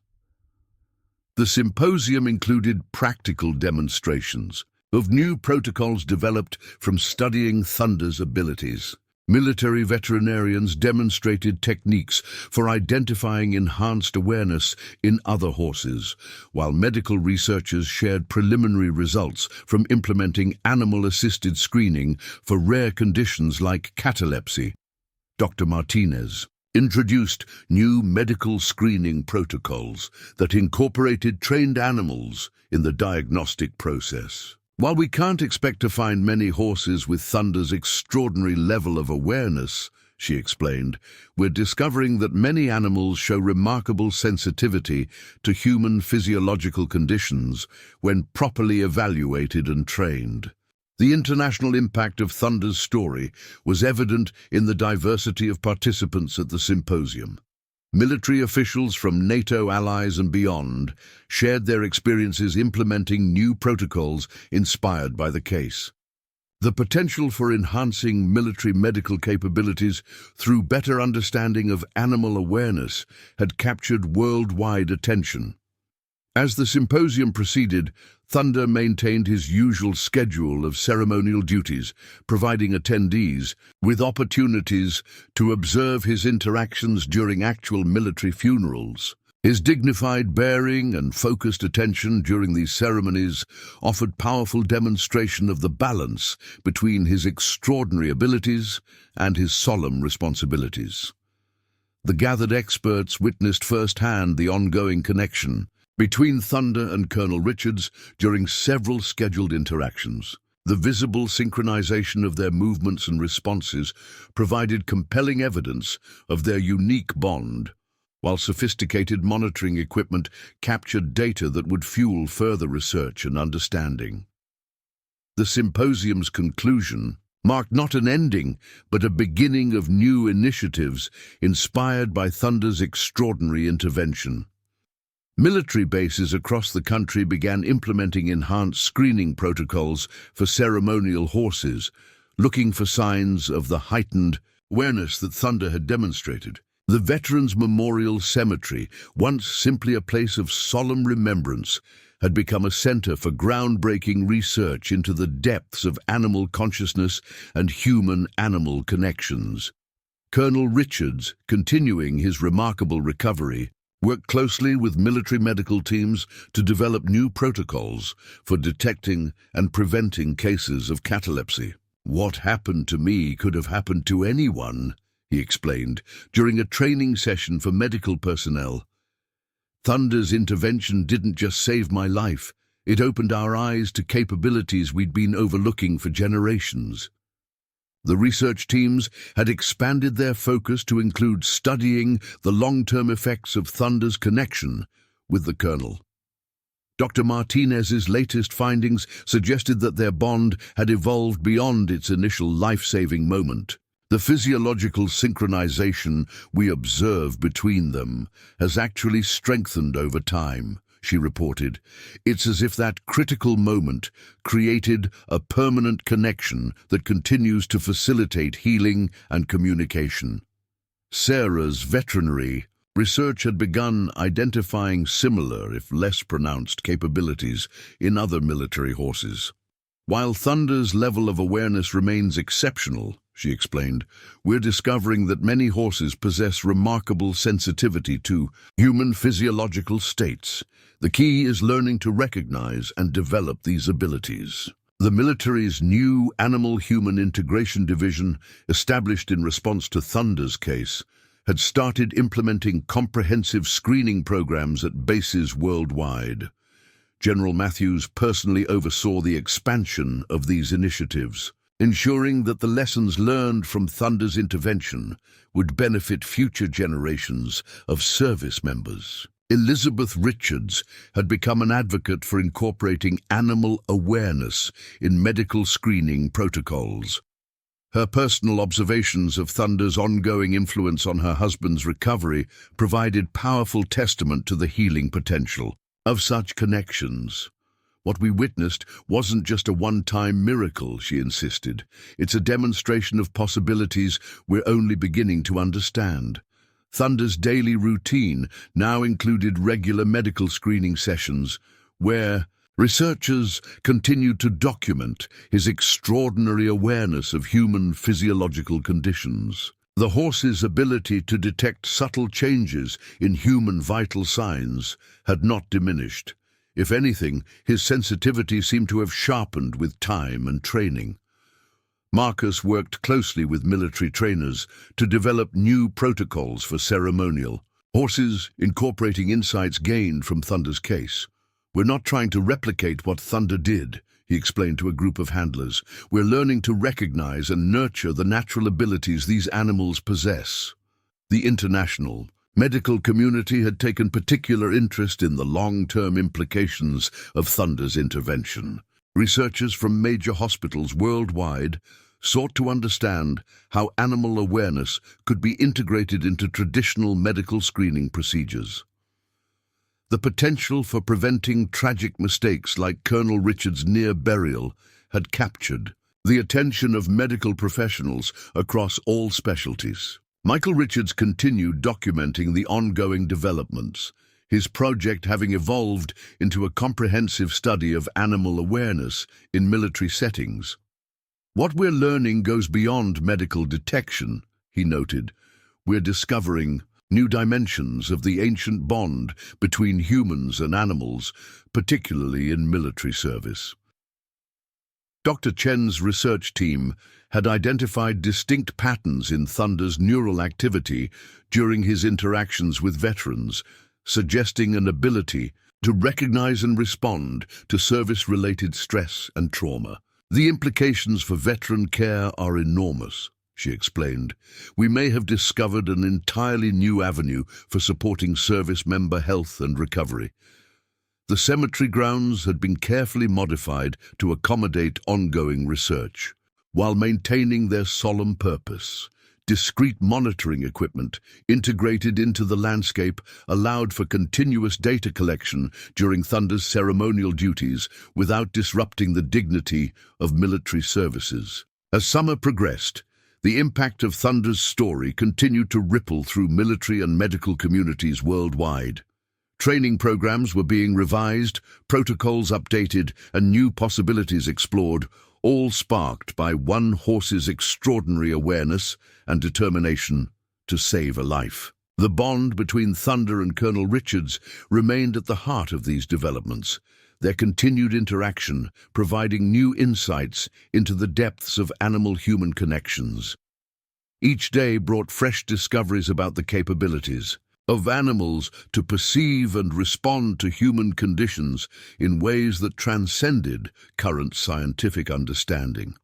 The symposium included practical demonstrations of new protocols developed from studying Thunder's abilities. Military veterinarians demonstrated techniques for identifying enhanced awareness in other horses, while medical researchers shared preliminary results from implementing animal-assisted screening for rare conditions like catalepsy. Dr. Martinez introduced new medical screening protocols that incorporated trained animals in the diagnostic process. While we can't expect to find many horses with Thunder's extraordinary level of awareness, she explained, we're discovering that many animals show remarkable sensitivity to human physiological conditions when properly evaluated and trained. The international impact of Thunder's story was evident in the diversity of participants at the symposium. Military officials from NATO allies and beyond shared their experiences implementing new protocols inspired by the case. The potential for enhancing military medical capabilities through better understanding of animal awareness had captured worldwide attention. As the symposium proceeded, Thunder maintained his usual schedule of ceremonial duties, providing attendees with opportunities to observe his interactions during actual military funerals. His dignified bearing and focused attention during these ceremonies offered powerful demonstration of the balance between his extraordinary abilities and his solemn responsibilities. The gathered experts witnessed firsthand the ongoing connection between Thunder and Colonel Richards during several scheduled interactions. The visible synchronization of their movements and responses provided compelling evidence of their unique bond, while sophisticated monitoring equipment captured data that would fuel further research and understanding. The symposium's conclusion marked not an ending, but a beginning of new initiatives inspired by Thunder's extraordinary intervention. Military bases across the country began implementing enhanced screening protocols for ceremonial horses, looking for signs of the heightened awareness that Thunder had demonstrated. The Veterans Memorial Cemetery, once simply a place of solemn remembrance, had become a center for groundbreaking research into the depths of animal consciousness and human-animal connections. Colonel Richards, continuing his remarkable recovery, worked closely with military medical teams to develop new protocols for detecting and preventing cases of catalepsy. "What happened to me could have happened to anyone," he explained during a training session for medical personnel. "Thunder's intervention didn't just save my life, it opened our eyes to capabilities we'd been overlooking for generations." The research teams had expanded their focus to include studying the long-term effects of Thunder's connection with the Colonel. Dr. Martinez's latest findings suggested that their bond had evolved beyond its initial life-saving moment. The physiological synchronization we observe between them has actually strengthened over time, she reported. It's as if that critical moment created a permanent connection that continues to facilitate healing and communication. Sarah's veterinary research had begun identifying similar, if less pronounced, capabilities in other military horses. While Thunder's level of awareness remains exceptional, she explained. We're discovering that many horses possess remarkable sensitivity to human physiological states. The key is learning to recognize and develop these abilities. The military's new Animal-Human Integration Division, established in response to Thunder's case, had started implementing comprehensive screening programs at bases worldwide. General Matthews personally oversaw the expansion of these initiatives, ensuring that the lessons learned from Thunder's intervention would benefit future generations of service members. Elizabeth Richards had become an advocate for incorporating animal awareness in medical screening protocols. Her personal observations of Thunder's ongoing influence on her husband's recovery provided powerful testament to the healing potential of such connections. What we witnessed wasn't just a one-time miracle, she insisted. It's a demonstration of possibilities we're only beginning to understand. Thunder's daily routine now included regular medical screening sessions where researchers continued to document his extraordinary awareness of human physiological conditions. The horse's ability to detect subtle changes in human vital signs had not diminished. If anything, his sensitivity seemed to have sharpened with time and training. Marcus worked closely with military trainers to develop new protocols for ceremonial horses, incorporating insights gained from Thunder's case. We're not trying to replicate what Thunder did, he explained to a group of handlers. We're learning to recognize and nurture the natural abilities these animals possess. The international medical community had taken particular interest in the long-term implications of Thunder's intervention. Researchers from major hospitals worldwide sought to understand how animal awareness could be integrated into traditional medical screening procedures. The potential for preventing tragic mistakes like Colonel Richard's near burial had captured the attention of medical professionals across all specialties. Michael Richards continued documenting the ongoing developments, his project having evolved into a comprehensive study of animal awareness in military settings. What we're learning goes beyond medical detection, he noted. We're discovering new dimensions of the ancient bond between humans and animals, particularly in military service. Dr. Chen's research team had identified distinct patterns in Thunder's neural activity during his interactions with veterans, suggesting an ability to recognize and respond to service-related stress and trauma. The implications for veteran care are enormous, she explained. We may have discovered an entirely new avenue for supporting service member health and recovery. The cemetery grounds had been carefully modified to accommodate ongoing research, while maintaining their solemn purpose. Discrete monitoring equipment integrated into the landscape allowed for continuous data collection during Thunder's ceremonial duties without disrupting the dignity of military services. As summer progressed, the impact of Thunder's story continued to ripple through military and medical communities worldwide. Training programs were being revised, protocols updated, and new possibilities explored, all sparked by one horse's extraordinary awareness and determination to save a life. The bond between Thunder and Colonel Richards remained at the heart of these developments, their continued interaction providing new insights into the depths of animal-human connections. Each day brought fresh discoveries about the capabilities of animals to perceive and respond to human conditions in ways that transcended current scientific understanding.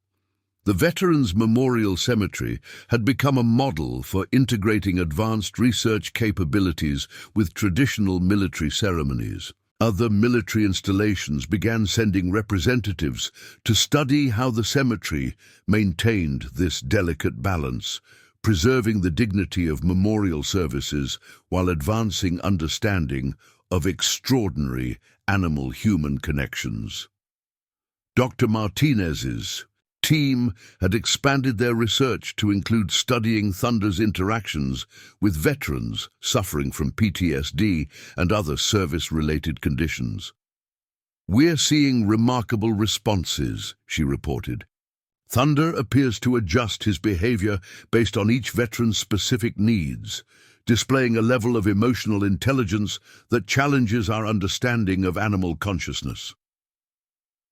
The Veterans Memorial Cemetery had become a model for integrating advanced research capabilities with traditional military ceremonies. Other military installations began sending representatives to study how the cemetery maintained this delicate balance, preserving the dignity of memorial services while advancing understanding of extraordinary animal-human connections. Dr. Martinez's team had expanded their research to include studying Thunder's interactions with veterans suffering from PTSD and other service-related conditions. "We're seeing remarkable responses," she reported. Thunder appears to adjust his behavior based on each veteran's specific needs, displaying a level of emotional intelligence that challenges our understanding of animal consciousness.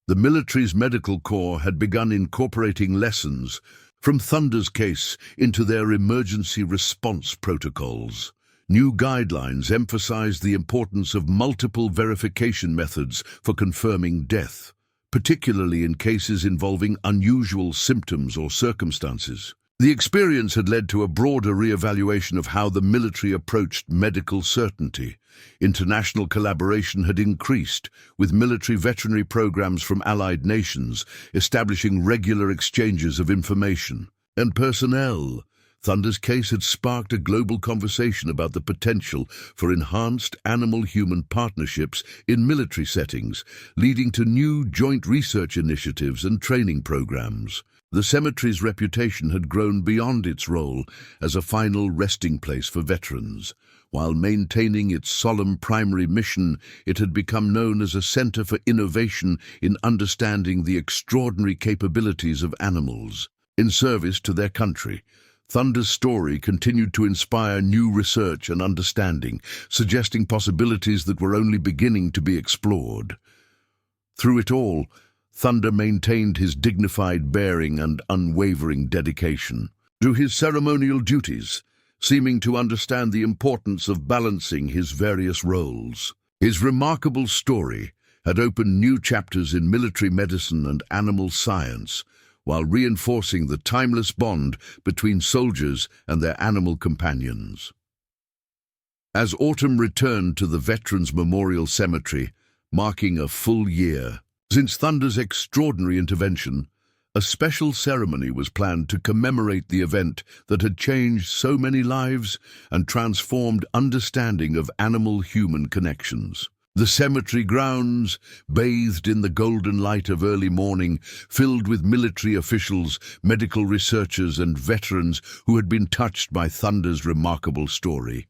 The military's medical corps had begun incorporating lessons from Thunder's case into their emergency response protocols. New guidelines emphasized the importance of multiple verification methods for confirming death, particularly in cases involving unusual symptoms or circumstances. The experience had led to a broader re-evaluation of how the military approached medical certainty. International collaboration had increased, with military veterinary programs from allied nations establishing regular exchanges of information and personnel. Thunder's case had sparked a global conversation about the potential for enhanced animal-human partnerships in military settings, leading to new joint research initiatives and training programs. The cemetery's reputation had grown beyond its role as a final resting place for veterans. While maintaining its solemn primary mission, it had become known as a center for innovation in understanding the extraordinary capabilities of animals in service to their country. Thunder's story continued to inspire new research and understanding, suggesting possibilities that were only beginning to be explored. Through it all, Thunder maintained his dignified bearing and unwavering dedication to his ceremonial duties, seeming to understand the importance of balancing his various roles. His remarkable story had opened new chapters in military medicine and animal science, while reinforcing the timeless bond between soldiers and their animal companions. As autumn returned to the Veterans Memorial Cemetery, marking a full year since Thunder's extraordinary intervention, a special ceremony was planned to commemorate the event that had changed so many lives and transformed understanding of animal-human connections. The cemetery grounds, bathed in the golden light of early morning, filled with military officials, medical researchers, and veterans who had been touched by Thunder's remarkable story.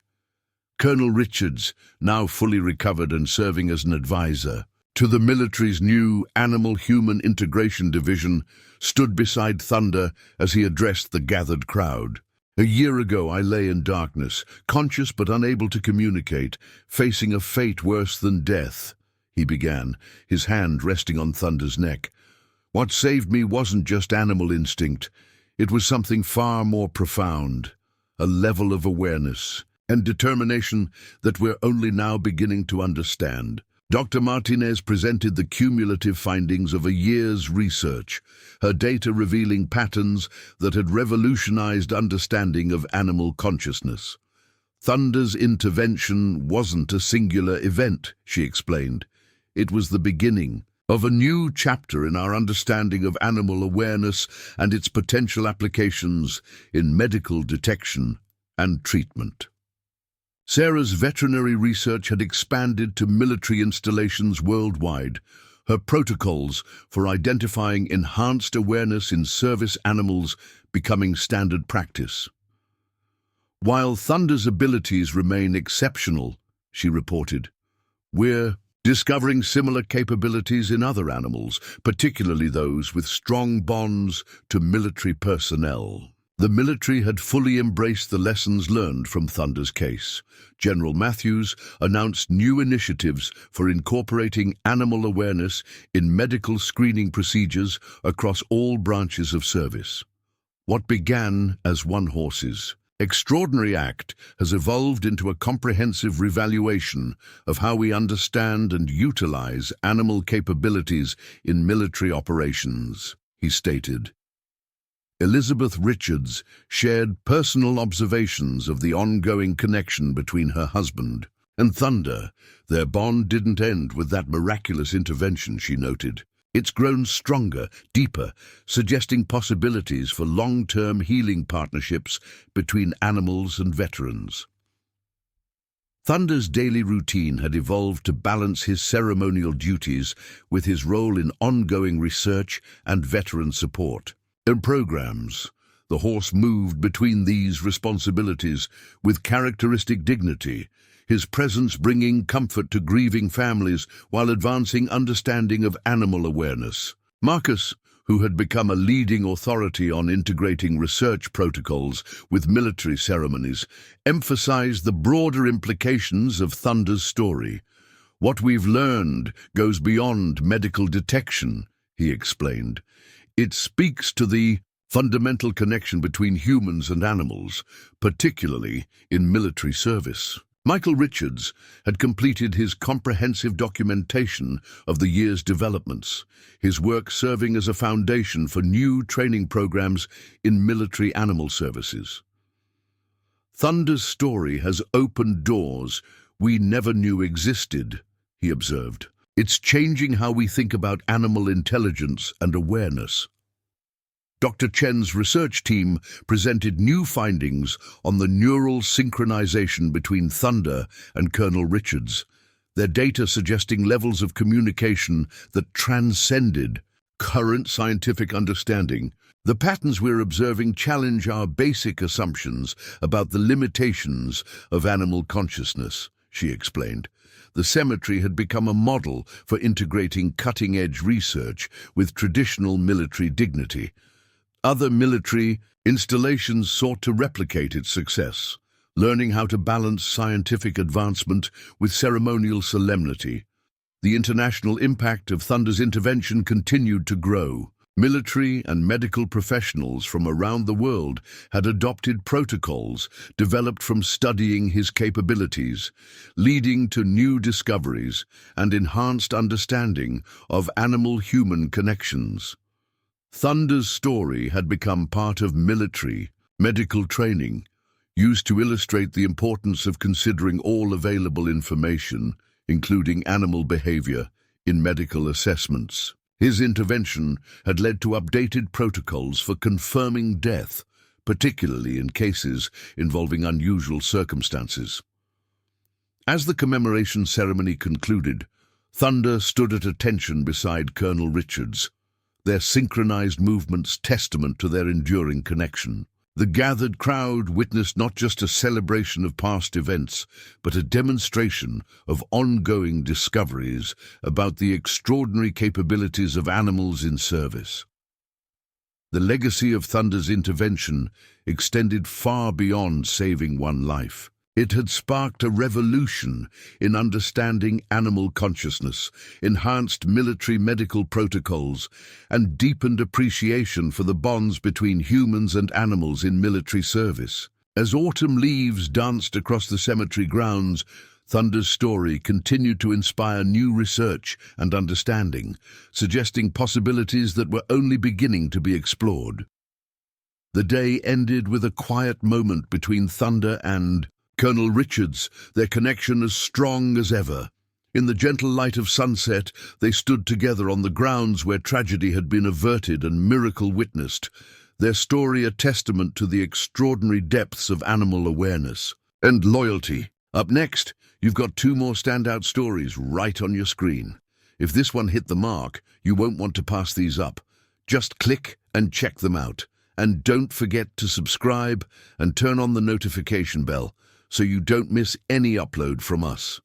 Colonel Richards, now fully recovered and serving as an advisor to the military's new Animal-Human Integration Division, stood beside Thunder as he addressed the gathered crowd. "A year ago I lay in darkness, conscious but unable to communicate, facing a fate worse than death," he began, his hand resting on Thunder's neck. "What saved me wasn't just animal instinct. It was something far more profound, a level of awareness and determination that we're only now beginning to understand." Dr. Martinez presented the cumulative findings of a year's research, her data revealing patterns that had revolutionized understanding of animal consciousness. Thunder's intervention wasn't a singular event, she explained. It was the beginning of a new chapter in our understanding of animal awareness and its potential applications in medical detection and treatment. Sarah's veterinary research had expanded to military installations worldwide, her protocols for identifying enhanced awareness in service animals becoming standard practice. "While Thunder's abilities remain exceptional," she reported, "we're discovering similar capabilities in other animals, particularly those with strong bonds to military personnel." The military had fully embraced the lessons learned from Thunder's case. General Matthews announced new initiatives for incorporating animal awareness in medical screening procedures across all branches of service. What began as one horse's extraordinary act has evolved into a comprehensive revaluation of how we understand and utilize animal capabilities in military operations, he stated. Elizabeth Richards shared personal observations of the ongoing connection between her husband and Thunder. Their bond didn't end with that miraculous intervention, she noted. It's grown stronger, deeper, suggesting possibilities for long-term healing partnerships between animals and veterans. Thunder's daily routine had evolved to balance his ceremonial duties with his role in ongoing research and veteran support. In programs, the horse moved between these responsibilities with characteristic dignity, his presence bringing comfort to grieving families while advancing understanding of animal awareness. Marcus, who had become a leading authority on integrating research protocols with military ceremonies, emphasized the broader implications of Thunder's story. "What we've learned goes beyond medical detection," he explained. "It speaks to the fundamental connection between humans and animals, particularly in military service." Michael Richards had completed his comprehensive documentation of the year's developments, his work serving as a foundation for new training programs in military animal services. "Thunder's story has opened doors we never knew existed," he observed. "It's changing how we think about animal intelligence and awareness." Dr. Chen's research team presented new findings on the neural synchronization between Thunder and Colonel Richards, their data suggesting levels of communication that transcended current scientific understanding. "The patterns we're observing challenge our basic assumptions about the limitations of animal consciousness," she explained. The cemetery had become a model for integrating cutting-edge research with traditional military dignity. Other military installations sought to replicate its success, learning how to balance scientific advancement with ceremonial solemnity. The international impact of Thunder's intervention continued to grow. Military and medical professionals from around the world had adopted protocols developed from studying his capabilities, leading to new discoveries and enhanced understanding of animal-human connections. Thunder's story had become part of military, medical training, used to illustrate the importance of considering all available information, including animal behavior, in medical assessments. His intervention had led to updated protocols for confirming death, particularly in cases involving unusual circumstances. As the commemoration ceremony concluded, Thunder stood at attention beside Colonel Richards, their synchronized movements testament to their enduring connection. The gathered crowd witnessed not just a celebration of past events, but a demonstration of ongoing discoveries about the extraordinary capabilities of animals in service. The legacy of Thunder's intervention extended far beyond saving one life. It had sparked a revolution in understanding animal consciousness, enhanced military medical protocols, and deepened appreciation for the bonds between humans and animals in military service. As autumn leaves danced across the cemetery grounds, Thunder's story continued to inspire new research and understanding, suggesting possibilities that were only beginning to be explored. The day ended with a quiet moment between Thunder and Colonel Richards, their connection as strong as ever. In the gentle light of sunset, they stood together on the grounds where tragedy had been averted and miracle witnessed, their story a testament to the extraordinary depths of animal awareness and loyalty. Up next, you've got two more standout stories right on your screen. If this one hit the mark, you won't want to pass these up. Just click and check them out. And don't forget to subscribe and turn on the notification bell so you don't miss any upload from us.